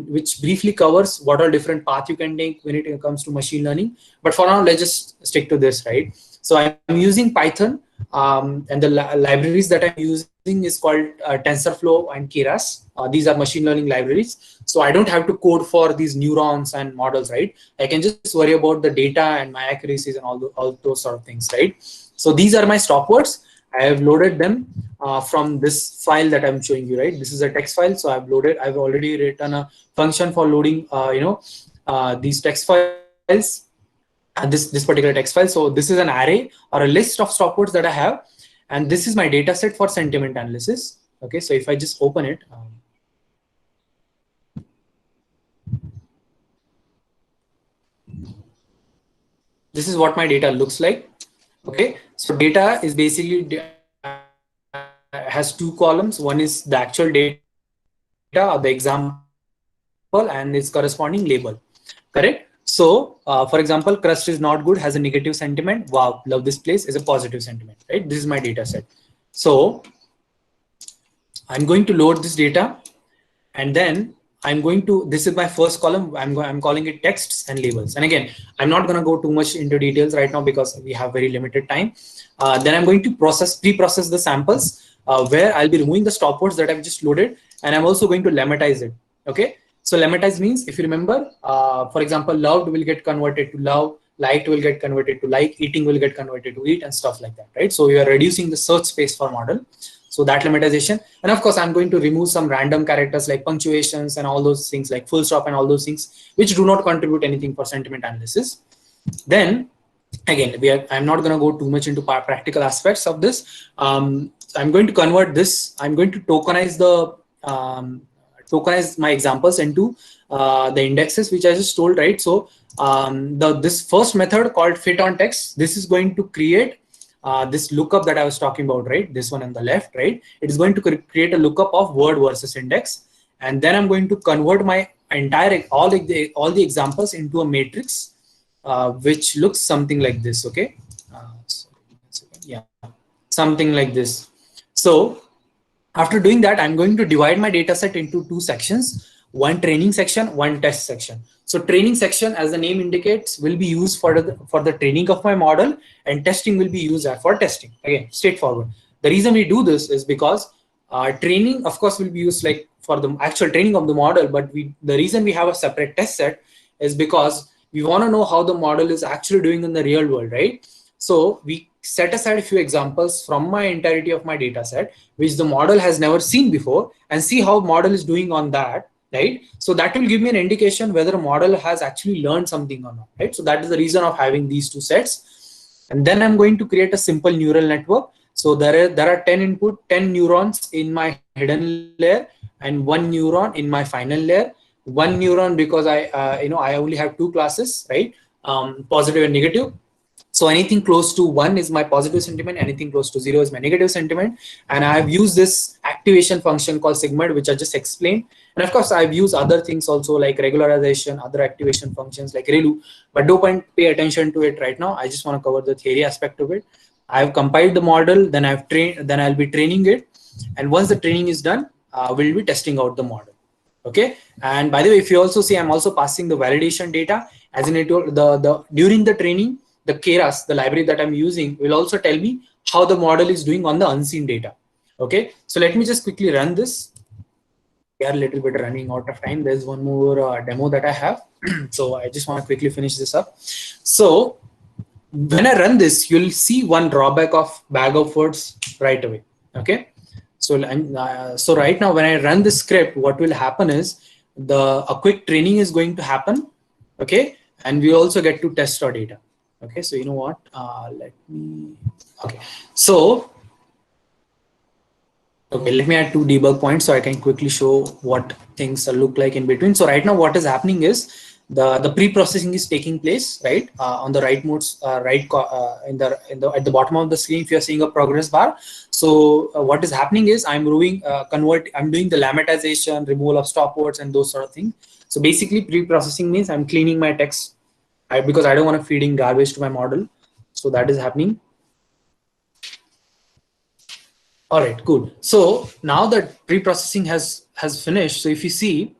which briefly covers what are different paths you can take when it comes to machine learning. But for now, let's just stick to this, right? So I'm using Python, and the libraries that I'm using is called TensorFlow and Keras. These are machine learning libraries. So I don't have to code for these neurons and models, right? I can just worry about the data and my accuracies and all those sort of things, right? So these are my stop words. I have loaded them from this file that I'm showing you, right? This is a text file. So I've already written a function for loading, these text files. This particular text file. So this is an array or a list of stop words that I have, and this is my data set for sentiment analysis. Okay, so if I just open it, this is what my data looks like. Okay, so data is basically has two columns. One is the actual data or the example and its corresponding label. Correct. So, for example, crust is not good has a negative sentiment. Wow, love this place is a positive sentiment, right? This is my data set. So I'm going to load this data, and then I'm going to, this is my first column. I'm calling it texts and labels. And again, I'm not going to go too much into details right now because we have very limited time. Then I'm going to pre-process the samples where I'll be removing the stop words that I've just loaded, and I'm also going to lemmatize it. Okay. So lemmatize means, if you remember, for example, loved will get converted to love, liked will get converted to like, eating will get converted to eat, and stuff like that, right? So you are reducing the search space for model. So that lemmatization. And of course, I'm going to remove some random characters like punctuations and all those things like full stop and all those things, which do not contribute anything for sentiment analysis. Then again, I'm not going to go too much into practical aspects of this. I'm going to convert this. I'm going to tokenize the tokenize my examples into the indexes which I just told, right? So this first method called fit on text, this is going to create this lookup that I was talking about, right? This one on the left, right? It is going to create a lookup of word versus index, and then I'm going to convert my entire all the examples into a matrix, which looks something like this. Okay, yeah, something like this. So after doing that, I'm going to divide my data set into two sections: one training section, one test section. So training section, as the name indicates, will be used for the training of my model, and testing will be used for testing. Again, straightforward. The reason we do this is because training, of course, will be used like for the actual training of the model, but the reason we have a separate test set is because we want to know how the model is actually doing in the real world, right? So we set aside a few examples from my entirety of my data set, which the model has never seen before, and see how model is doing on that, right? So that will give me an indication whether a model has actually learned something or not, right? So that is the reason of having these two sets. And then I'm going to create a simple neural network. So there are 10 neurons in my hidden layer and 1 neuron in my final layer. 1 neuron because I only have two classes, right? Positive and negative. So anything close to 1 is my positive sentiment, anything close to 0 is my negative sentiment. And I've used this activation function called SIGMOID, which I just explained. And of course, I've used other things also like regularization, other activation functions like ReLU, but don't pay attention to it right now. I just want to cover the theory aspect of it. I've compiled the model, then I'll be training it. And once the training is done, we'll be testing out the model. Okay. And by the way, if you also see, I'm also passing the validation data as in it, during the training, the Keras, the library that I'm using, will also tell me how the model is doing on the unseen data. Okay, so let me just quickly run this. We are a little bit running out of time. There's one more demo that I have. So I just want to quickly finish this up. So when I run this, you'll see one drawback of bag of words right away. Okay, so so right now when I run this script, what will happen is a quick training is going to happen. Okay, and we also get to test our data. Okay, so you know what, let me add two debug points so I can quickly show what things look like in between. So right now what is happening is the pre-processing is taking place, right? On the right modes, at the bottom of the screen, if you're seeing a progress bar. So what is happening is I'm doing the lemmatization, removal of stop words and those sort of things. So basically pre-processing means I'm cleaning my text because I don't want to feed in garbage to my model. So that is happening. All right, cool. So now that pre-processing has finished. So if you see,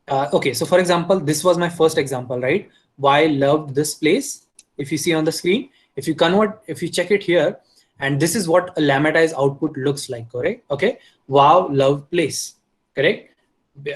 okay, so for example, this was my first example, right? Why loved this place. If you see on the screen, if you check it here, and this is what a lemmatized output looks like, correct? Okay, wow, love place, correct?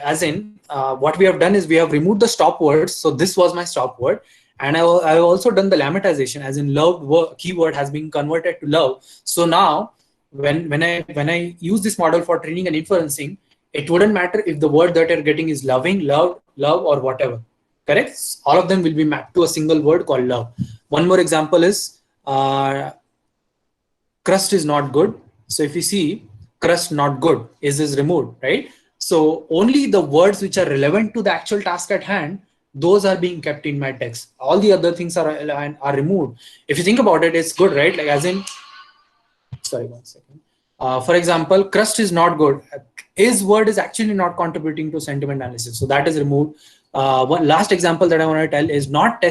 As in, what we have done is we have removed the stop words. So this was my stop word. And I've also done the lemmatization, as in love keyword has been converted to love. So now when I use this model for training and inferencing, it wouldn't matter if the word that you're getting is loving, love, or whatever. Correct? All of them will be mapped to a single word called love. One more example is crust is not good. So if you see crust not good is removed, right? So only the words which are relevant to the actual task at hand, those are being kept in my text. All the other things are removed. If you think about it, it's good, right? Like as in, sorry, 1 second. For example, crust is not good. His word is actually not contributing to sentiment analysis. So that is removed. One last example that I want to tell is not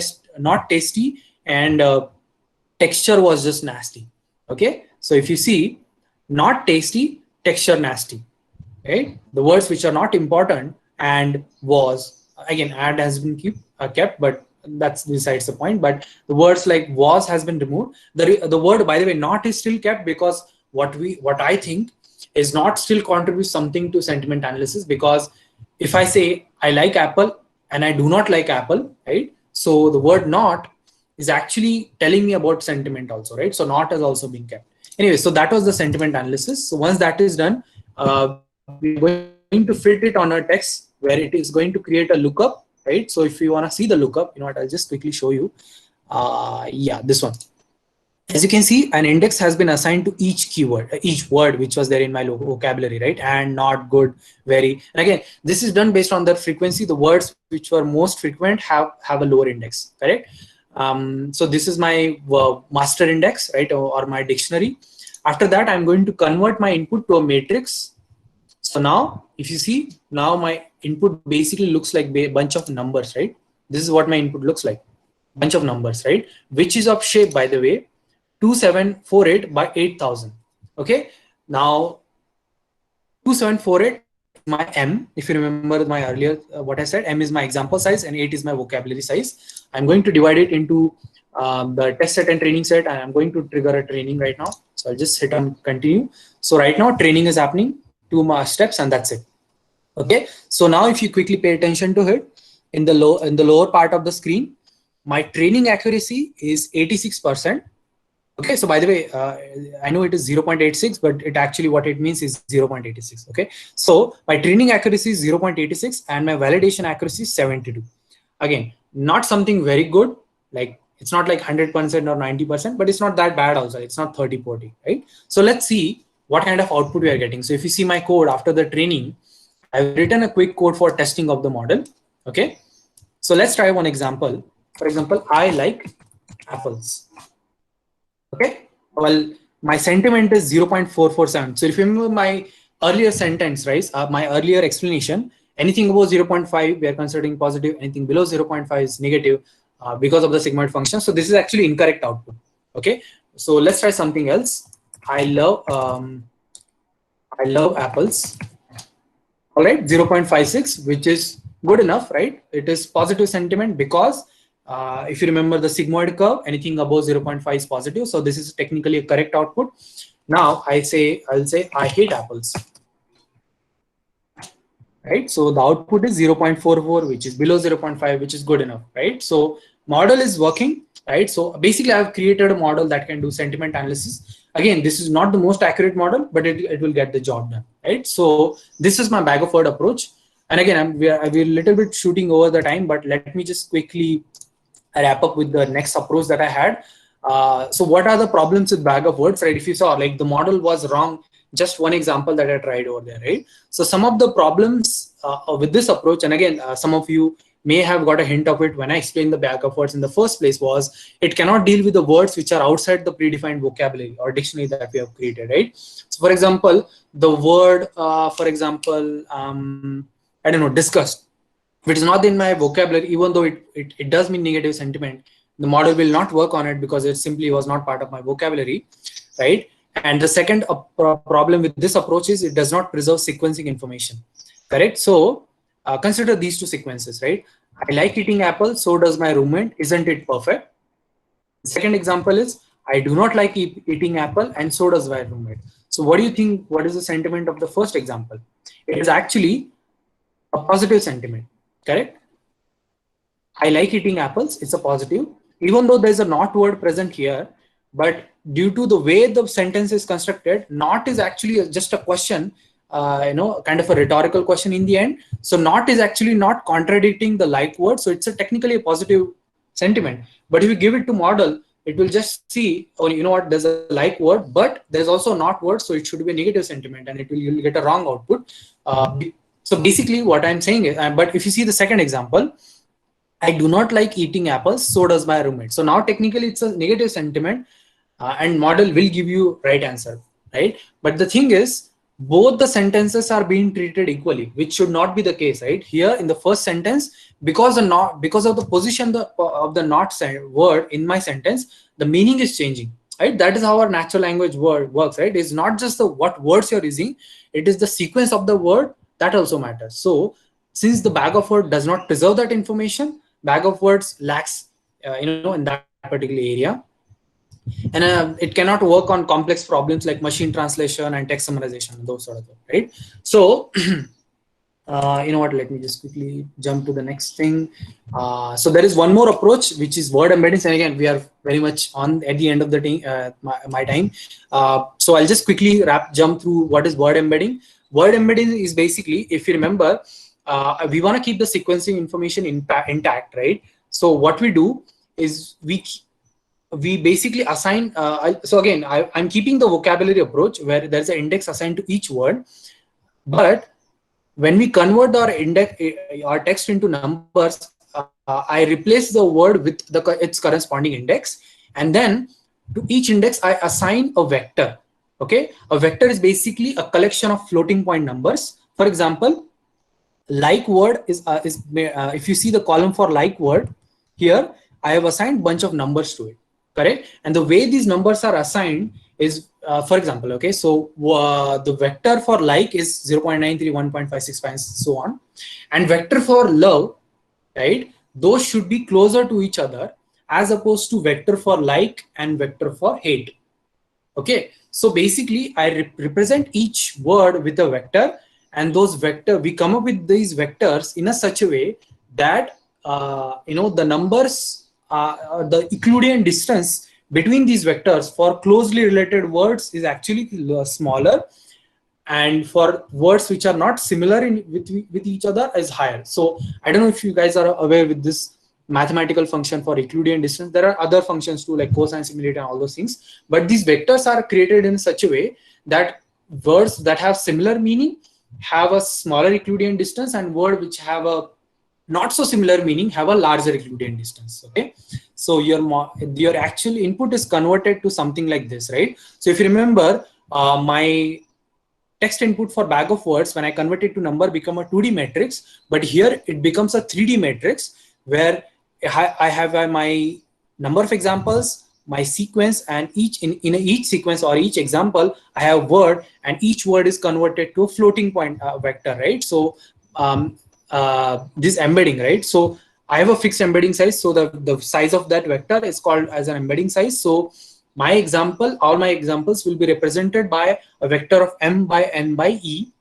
tasty, and texture was just nasty. Okay. So if you see not tasty, texture nasty, right? The words which are not important and was, again, add has been kept, but that's besides the point. But the words like was has been removed. The word, by the way, not is still kept, because what I think is not still contributes something to sentiment analysis, because if I say I like apple and I do not like apple, right? So the word not is actually telling me about sentiment also, right? So not has also been kept. Anyway, so that was the sentiment analysis. So once that is done, we're going to fit it on our text, where it is going to create a lookup, right? So if you want to see the lookup, you know what, I'll just quickly show you. Yeah, this one. as you can see, an index has been assigned to each keyword, each word which was there in my vocabulary, right? And not, good, very. And again, this is done based on the frequency. The words which were most frequent have a lower index, correct? So this is my master index, right, or my dictionary. After that, I'm going to convert my input to a matrix. So now, if you see, now my input basically looks like a bunch of numbers, right? This is what my input looks like, bunch of numbers, right? Which is of shape, by the way, 2748 by 8000. Okay, now 2748 is my M. If you remember my earlier what I said, M is my example size and 8 is my vocabulary size. I'm going to divide it into the test set and training set, and I'm going to trigger a training right now. So I'll just hit on continue. So right now training is happening, 2 steps, and that's it. Okay, so now if you quickly pay attention to it, in the lower part of the screen, my training accuracy is 86%. Okay, so by the way, I know it is 0.86, but it actually what it means is 0.86. Okay, so my training accuracy is 0.86 and my validation accuracy is 72. Again, not something very good, like it's not like 100% or 90%, but it's not that bad also. It's not 30-40, right? So let's see what kind of output we are getting. So if you see my code after the training, I've written a quick code for testing of the model. Okay, so let's try one example. For example, I like apples. Okay, well, my sentiment is 0.447. So if you remember my earlier sentence, right, my earlier explanation, anything above 0.5 we are considering positive, anything below 0.5 is negative because of the sigmoid function. So this is actually incorrect output. Okay, so let's try something else. I love apples. All right, 0.56, which is good enough, right? It is positive sentiment because if you remember the sigmoid curve, anything above 0.5 is positive. So this is technically a correct output. Now I'll say I hate apples. Right, so the output is 0.44, which is below 0.5, which is good enough, right? So model is working, right? So basically I've created a model that can do sentiment analysis. Again, this is not the most accurate model, but it will get the job done, right? So this is my bag of word approach. And again, we're a little bit shooting over the time, but let me just quickly wrap up with the next approach that I had. So what are the problems with bag of words, right? If you saw, like, the model was wrong, just one example that I tried over there, right? So some of the problems with this approach, and again, some of you may have got a hint of it when I explained the bag of words in the first place, was it cannot deal with the words which are outside the predefined vocabulary or dictionary that we have created, right? So for example, the word, for example, I don't know, disgust. If it is not in my vocabulary, even though it does mean negative sentiment, the model will not work on it because it simply was not part of my vocabulary, right? And the second problem with this approach is it does not preserve sequencing information, correct? So consider these two sequences, right? I like eating apples, so does my roommate. Isn't it perfect? The second example is I do not like eating apple, and so does my roommate. So what do you think? What is the sentiment of the first example? It is actually a positive sentiment, correct? I like eating apples, it's a positive, even though there's a not word present here, but due to the way the sentence is constructed, not is actually just a question, kind of a rhetorical question in the end. So not is actually not contradicting the like word. So it's technically a positive sentiment. But if you give it to model, it will just see, oh, you know what, there's a like word, but there's also not word. So it should be a negative sentiment, and you'll get a wrong output. So basically what I'm saying is, but if you see the second example, I do not like eating apples, so does my roommate. So now technically it's a negative sentiment, and model will give you right answer, right? But the thing is, both the sentences are being treated equally, which should not be the case, right? Here in the first sentence, because of the position of the not word in my sentence, the meaning is changing, right? That is how our natural language word works, right? It's not just the what words you're using, it is the sequence of the word that also matters. So since the bag of word does not preserve that information, bag of words lacks, in that particular area, and it cannot work on complex problems like machine translation and text summarization, those sort of things, right? So you know what, let me just quickly jump to the next thing. So there is one more approach, which is word embeddings, and again, we are very much at the end of the my time. So I'll just quickly jump through what is word embedding. Word embedding is basically, if you remember, we want to keep the sequencing information intact, right? So what we do is we basically assign, so again, I'm keeping the vocabulary approach where there's an index assigned to each word, but when we convert our index, our text into numbers, I replace the word with its corresponding index, and then to each index I assign a vector. Okay, a vector is basically a collection of floating point numbers. For example, like word is if you see the column for like word here, I have assigned bunch of numbers to it, correct? And the way these numbers are assigned is, for example, okay, so the vector for like is 0.93, 1.565, so on, and vector for love, right, those should be closer to each other as opposed to vector for like and vector for hate. Okay, so basically I represent each word with a vector, and those vector, we come up with these vectors in a such a way that the numbers, the Euclidean distance between these vectors for closely related words is actually smaller, and for words which are not similar with each other is higher. So I don't know if you guys are aware with this mathematical function for Euclidean distance. There are other functions too, like cosine, similarity, and all those things, but these vectors are created in such a way that words that have similar meaning have a smaller Euclidean distance, and words which have a not so similar meaning have a larger Euclidean distance. Okay, so your actual input is converted to something like this, right? So if you remember, my text input for bag of words, when I convert it to number, become a 2D matrix, but here it becomes a 3D matrix where I have my number of examples, my sequence, and in each sequence or each example I have word, and each word is converted to a floating point vector, right? So this embedding, right? So I have a fixed embedding size, so the size of that vector is called as an embedding size. So my example, all my examples will be represented by a vector of m by n by e,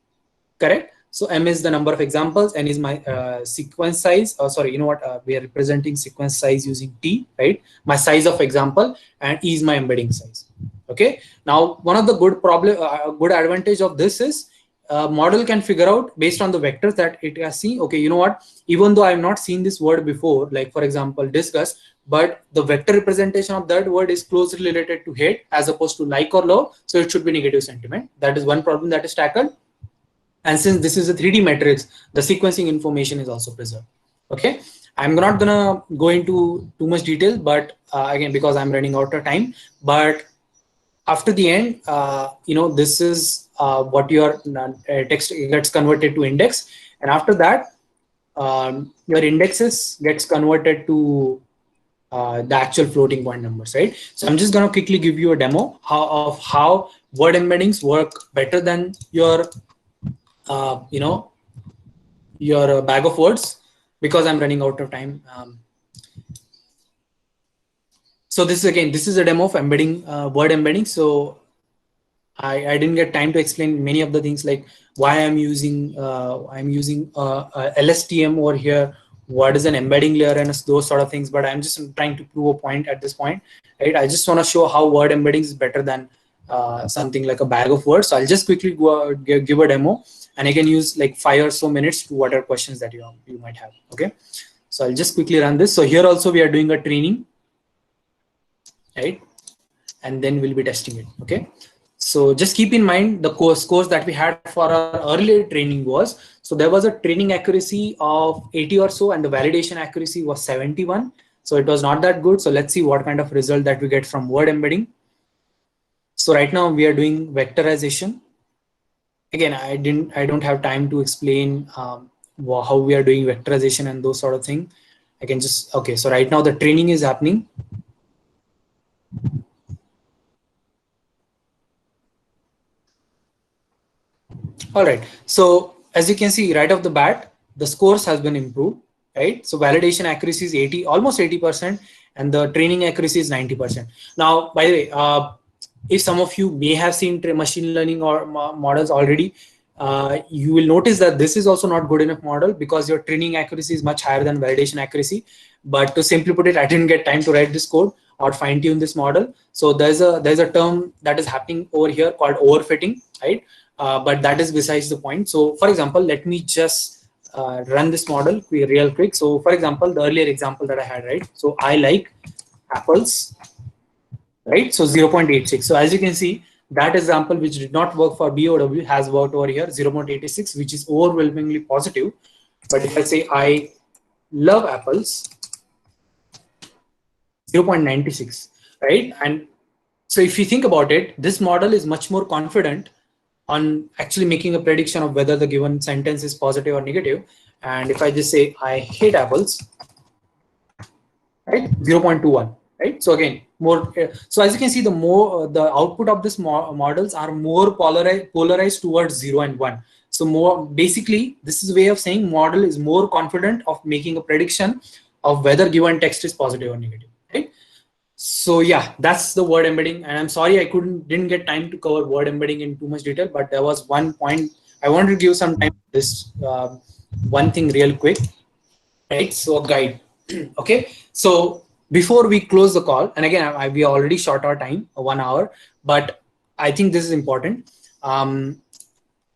correct? So m is the number of examples, n is my sequence size. Sorry, you know what? We are representing sequence size using t, right? My size of example, and e is my embedding size. Okay. Now, one of the good advantage of this is model can figure out based on the vectors that it has seen. Okay, you know what? Even though I have not seen this word before, like for example, discuss, but the vector representation of that word is closely related to hate as opposed to like or love, so it should be negative sentiment. That is one problem that is tackled. And since this is a 3D matrix, the sequencing information is also preserved. Okay, I'm not gonna go into too much detail, but again, because I'm running out of time, but after the end, this is what your text gets converted to index, and after that, your indexes gets converted to the actual floating point numbers, right? So I'm just going to quickly give you a demo of how word embeddings work better than your your bag of words, because I'm running out of time. So this is a demo of embedding, word embedding. So I didn't get time to explain many of the things, like why I'm using LSTM over here, what is an embedding layer, and those sort of things. But I'm just trying to prove a point at this point, right? I just want to show how word embedding is better than something like a bag of words. So I'll just quickly go give a demo, and I can use like 5 or so minutes to whatever questions that you might have. Okay, so I'll just quickly run this. So here also we are doing a training, right? And then we'll be testing it. Okay. So just keep in mind the scores that we had for our earlier training was, so there was a training accuracy of 80 or so, and the validation accuracy was 71. So it was not that good. So let's see what kind of result that we get from word embedding. So right now we are doing vectorization. Again, I don't have time to explain how we are doing vectorization and those sort of thing. I can just, okay. So right now the training is happening. All right, so as you can see right off the bat, the scores has been improved, right? So validation accuracy is 80, almost 80%, and the training accuracy is 90%. Now, by the way, if some of you may have seen machine learning or models already, you will notice that this is also not good enough model, because your training accuracy is much higher than validation accuracy. But to simply put it, I didn't get time to write this code or fine tune this model. So there's a term that is happening over here called overfitting, right? But that is besides the point. So for example, let me just run this model real quick. So for example, the earlier example that I had, right? So I like apples. right? So 0.86. So as you can see, that example which did not work for BOW has worked over here, 0.86, which is overwhelmingly positive. But if I say I love apples, 0.96, right? And so if you think about it, this model is much more confident on actually making a prediction of whether the given sentence is positive or negative. And if I just say I hate apples, right, 0.21, right? So again, more. So as you can see, the more the output of this models are more polarized towards 0 and 1. So more basically, this is a way of saying model is more confident of making a prediction of whether given text is positive or negative, right? So yeah, that's the word embedding. And I'm sorry I didn't get time to cover word embedding in too much detail, but there was one point I wanted to give some time to this one thing real quick, right? So a guide. Okay. So before we close the call, and again, we already short our time, 1 hour, but I think this is important.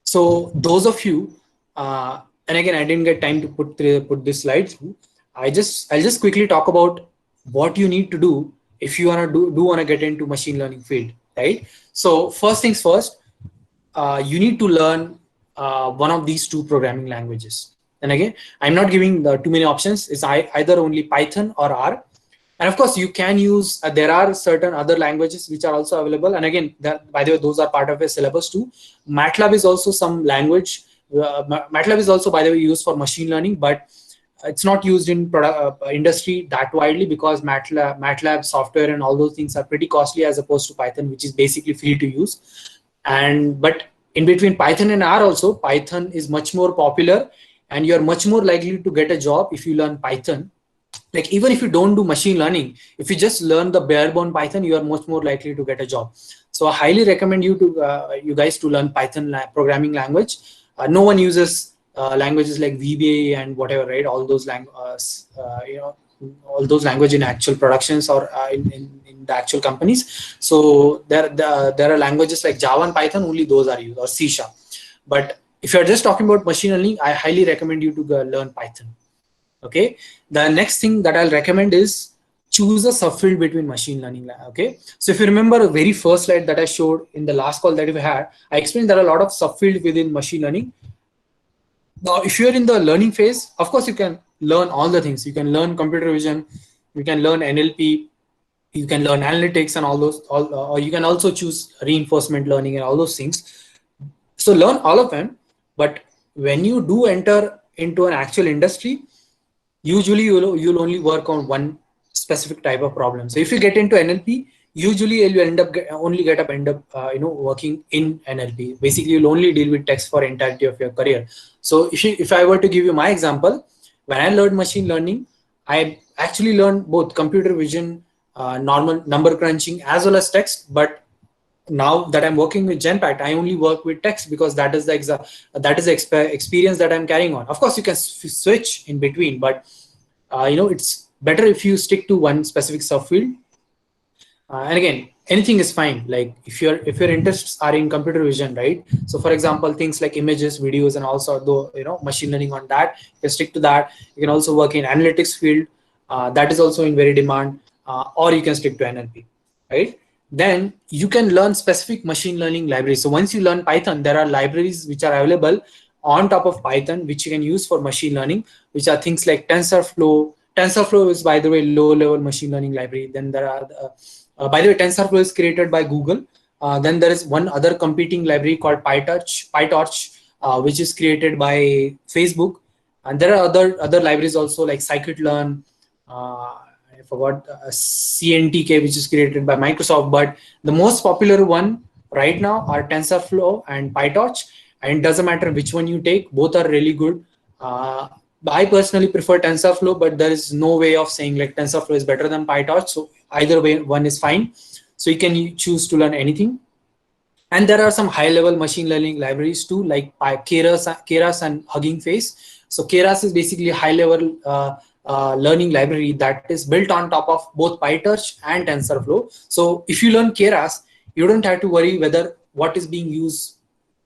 So those of you, and again, I didn't get time to put this slide through. I'll just quickly talk about what you need to do if you want to get into machine learning field, right? So first things first, you need to learn one of these two programming languages. And again, I'm not giving too many options. It's either only Python or R. And of course, you can use, there are certain other languages which are also available. And again, by the way, those are part of a syllabus too. MATLAB is also some language. MATLAB is also, by the way, used for machine learning, but it's not used in industry that widely because MATLAB software and all those things are pretty costly as opposed to Python, which is basically free to use. But in between Python and R also, Python is much more popular and you're much more likely to get a job if you learn Python. Like even if you don't do machine learning, if you just learn the bare bone Python, you are much more likely to get a job. So I highly recommend you guys to learn Python programming language. No one uses languages like VBA and whatever, right? All those all those language in actual productions or in the actual companies. So there are languages like Java and Python, only those are used, or C#. But if you're just talking about machine learning, I highly recommend you to learn Python. Okay. The next thing that I'll recommend is choose a subfield between machine learning. Okay. So if you remember the very first slide that I showed in the last call that we had, I explained there are a lot of subfields within machine learning. Now, if you're in the learning phase, of course, you can learn all the things. You can learn computer vision, you can learn NLP, you can learn analytics and all those, or you can also choose reinforcement learning and all those things. So learn all of them. But when you do enter into an actual industry, usually you'll only work on one specific type of problem. So if you get into NLP, usually you'll end up working in NLP. Basically, you'll only deal with text for entirety of your career. So if I were to give you my example, when I learned machine learning, I actually learned both computer vision, normal number crunching, as well as text. But now that I'm working with Genpact, I only work with text because that is the experience that I'm carrying on. Of course, you can switch in between, but it's better if you stick to one specific subfield. And again, anything is fine. Like if your interests are in computer vision, right? So for example, things like images, videos, and also machine learning on that, you can stick to that. You can also work in analytics field, that is also in very demand, or you can stick to NLP, right? Then you can learn specific machine learning libraries. So once you learn Python, there are libraries which are available on top of Python, which you can use for machine learning, which are things like TensorFlow. TensorFlow is, by the way, low-level machine learning library. Then there are, by the way, TensorFlow is created by Google. Then there is one other competing library called PyTorch, which is created by Facebook. And there are other libraries also like scikit-learn. I forgot CNTK, which is created by Microsoft, but the most popular one right now are TensorFlow and PyTorch, and it doesn't matter which one you take, both are really good. I personally prefer TensorFlow, but there is no way of saying like TensorFlow is better than PyTorch, so either way one is fine. So you can choose to learn anything. And there are some high-level machine learning libraries too, like Keras and Hugging Face. So Keras is basically a high-level learning library that is built on top of both PyTorch and TensorFlow. So if you learn Keras, you don't have to worry whether what is being used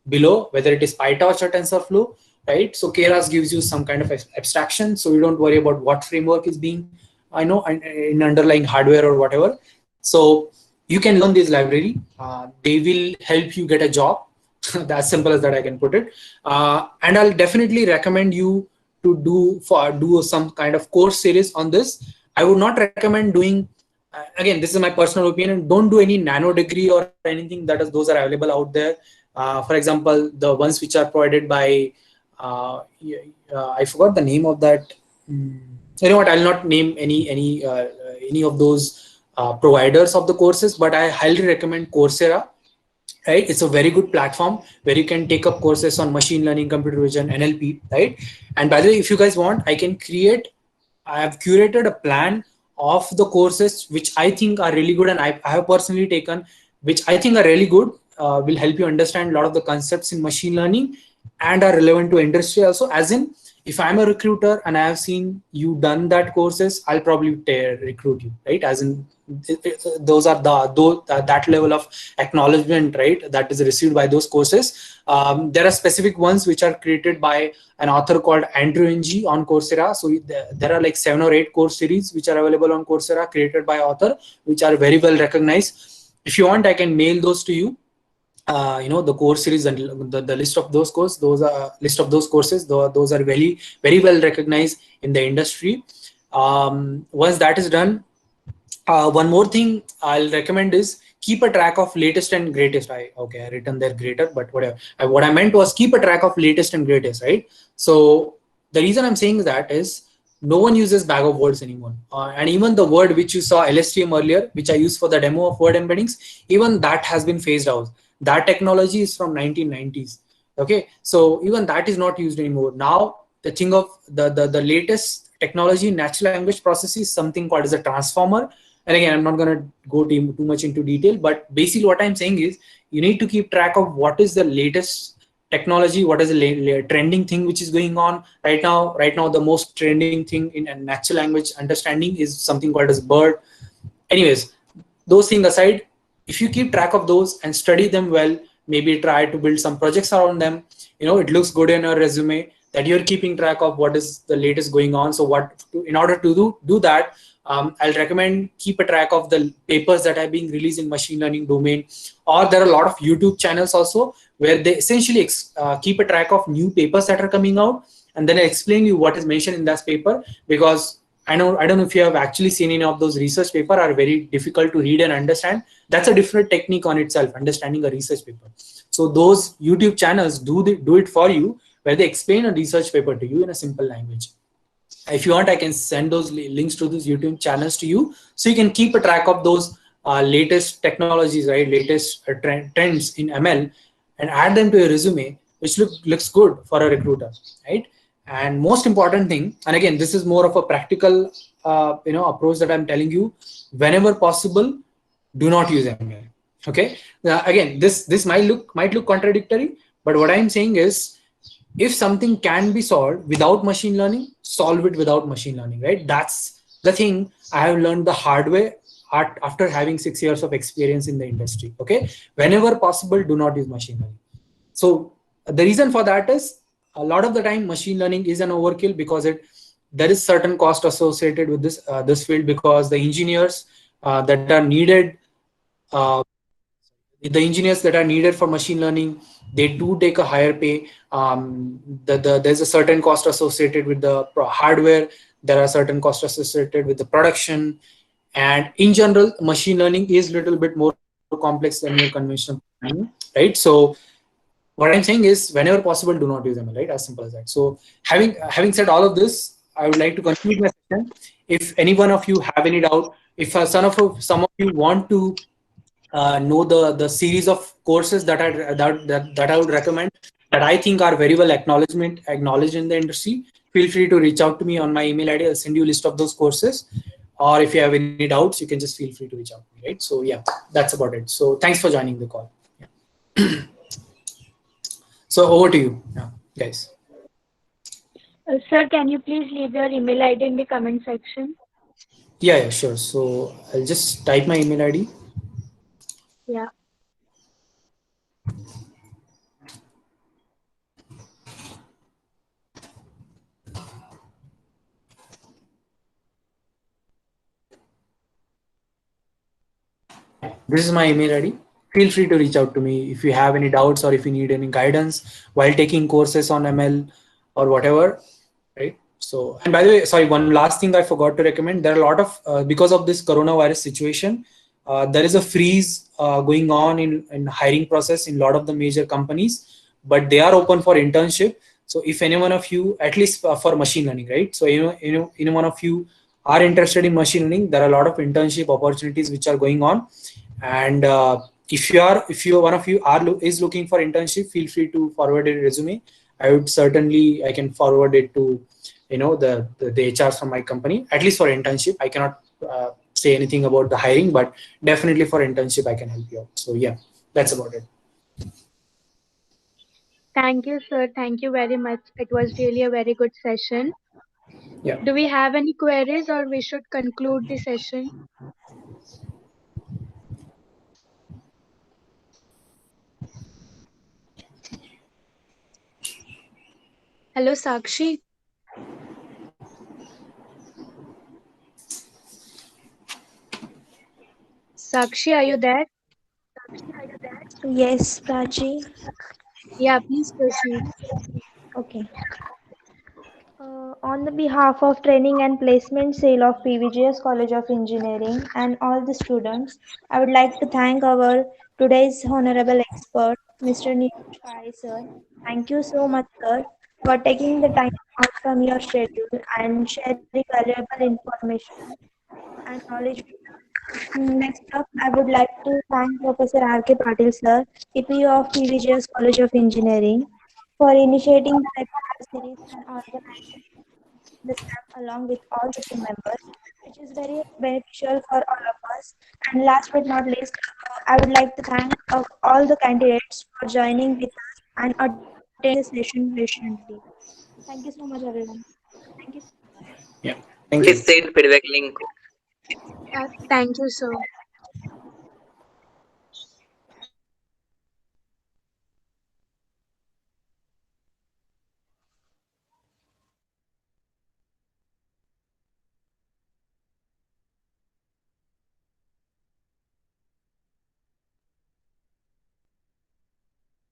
below, whether it is PyTorch or TensorFlow, right? So Keras gives you some kind of abstraction, so you don't worry about what framework is being, in underlying hardware or whatever. So you can learn this library. They will help you get a job. That's simple as that I can put it. And I'll definitely recommend you to do some kind of course series on this. I would not recommend doing. Again, this is my personal opinion. Don't do any nano degree or anything those are available out there. For example, the ones which are provided by I forgot the name of that. Mm, you know what? I'll not name any of those providers of the courses, but I highly recommend Coursera. Right, it's a very good platform where you can take up courses on machine learning, computer vision, NLP. Right, and by the way, if you guys want, I have curated a plan of the courses which I think are really good, and I have personally taken, which I think are really good. Will help you understand a lot of the concepts in machine learning and are relevant to industry also. As in, if I'm a recruiter and I have seen you done that courses, I'll probably recruit you. Right, as in those are that level of acknowledgement, right, that is received by those courses. There are specific ones which are created by an author called Andrew Ng on Coursera. So there are like 7 or 8 course series which are available on Coursera created by author, which are very well recognized. If you want, I can mail those to you. The course series and the list of those courses. Those are list of those courses. Those are very well recognized in the industry. Once that is done, one more thing I'll recommend is keep a track of latest and greatest. I written there greater, but whatever. What I meant was keep a track of latest and greatest, right? So the reason I'm saying that is no one uses bag of words anymore. And even the word which you saw LSTM earlier, which I used for the demo of word embeddings, even that has been phased out. That technology is from 1990s. Okay, so even that is not used anymore. Now the thing of the latest technology in natural language processing is something called as a transformer. And again, I'm not going to go too much into detail, but basically what I'm saying is you need to keep track of what is the latest technology, what is the trending thing which is going on right now. Right now, the most trending thing in a natural language understanding is something called as BERT. Anyways, those things aside, if you keep track of those and study them well, maybe try to build some projects around them, it looks good in your resume that you're keeping track of what is the latest going on. So in order to do that, I'll recommend keep a track of the papers that are being released in machine learning domain. Or there are a lot of YouTube channels also where they essentially keep a track of new papers that are coming out, and then I explain you what is mentioned in that paper. Because I don't know if you have actually seen any of those research paper are very difficult to read and understand. That's a different technique on itself, understanding a research paper. So those YouTube channels do it for you, where they explain a research paper to you in a simple language. If you want, I can send those links to those YouTube channels to you, so you can keep a track of those latest technologies, right? Latest trends in ML, and add them to your resume, which looks good for a recruiter, right? And most important thing, and again, this is more of a practical, approach that I'm telling you. Whenever possible, do not use ML. Okay. Now, again, this might look contradictory, but what I'm saying is, if something can be solved without machine learning, solve it without machine learning, right? That's the thing I have learned the hard way after having 6 years of experience in the industry. Okay, whenever possible, do not use machine learning. So the reason for that is, a lot of the time machine learning is an overkill, because there is certain cost associated with this field, because the engineers that are needed uh, for machine learning, they do take a higher pay. There's a certain cost associated with the hardware. There are certain costs associated with the production, and in general, machine learning is a little bit more complex than your conventional programming, right? So what I'm saying is, whenever possible, do not use ML, right? As simple as that. So having said all of this, I would like to conclude my session. If any one of you have any doubt, if some of you want to know the series of courses that I would recommend, that I think are very well acknowledged in the industry, feel free to reach out to me on my email ID. I'll send you a list of those courses. Or if you have any doubts, you can just feel free to reach out to me, right? So yeah, that's about it. So thanks for joining the call. Yeah. So over to you, yeah, guys. Sir, can you please leave your email ID in the comment section? Yeah, sure. So I'll just type my email ID. Yeah. this is my email ID. Feel free to reach out to me if you have any doubts or if you need any guidance while taking courses on ML or whatever, right? So, and by the way, sorry, one last thing I forgot to recommend. There are a lot of because of this coronavirus situation, there is a freeze going on in hiring process in a lot of the major companies, but they are open for internship. So, if any one of you, at least for machine learning, right? So, any one of you are interested in machine learning, there are a lot of internship opportunities which are going on, and if you one of you is looking for internship, feel free to forward a resume. I can forward it to the HRs from my company, at least for internship. I cannot say anything about the hiring, but definitely for internship I can help you out. So yeah, that's about it. Thank you, sir. Thank you very much. It was really a very good session. Yeah. Do we have any queries or we should conclude the session? Hello, Sakshi. Sakshi, are you there? Yes, Prachi. Yeah, please proceed. Okay. On the behalf of Training and Placement Cell of PVGS College of Engineering and all the students, I would like to thank our today's honorable expert, Mr. Neeraj Pai, sir. Thank you so much, sir, for taking the time out from your schedule and sharing valuable information and knowledge with us. Next up, I would like to thank Professor R.K. Patil, sir, CPU of PVGS College of Engineering, for initiating the webinar series and organizing the SAM along with all the team members, which is very beneficial for all of us. And last but not least, I would like to thank all the candidates for joining with us and attending the session patiently. Thank you so much, everyone. Yeah, thank Please you. send feedback link. Thank you, sir.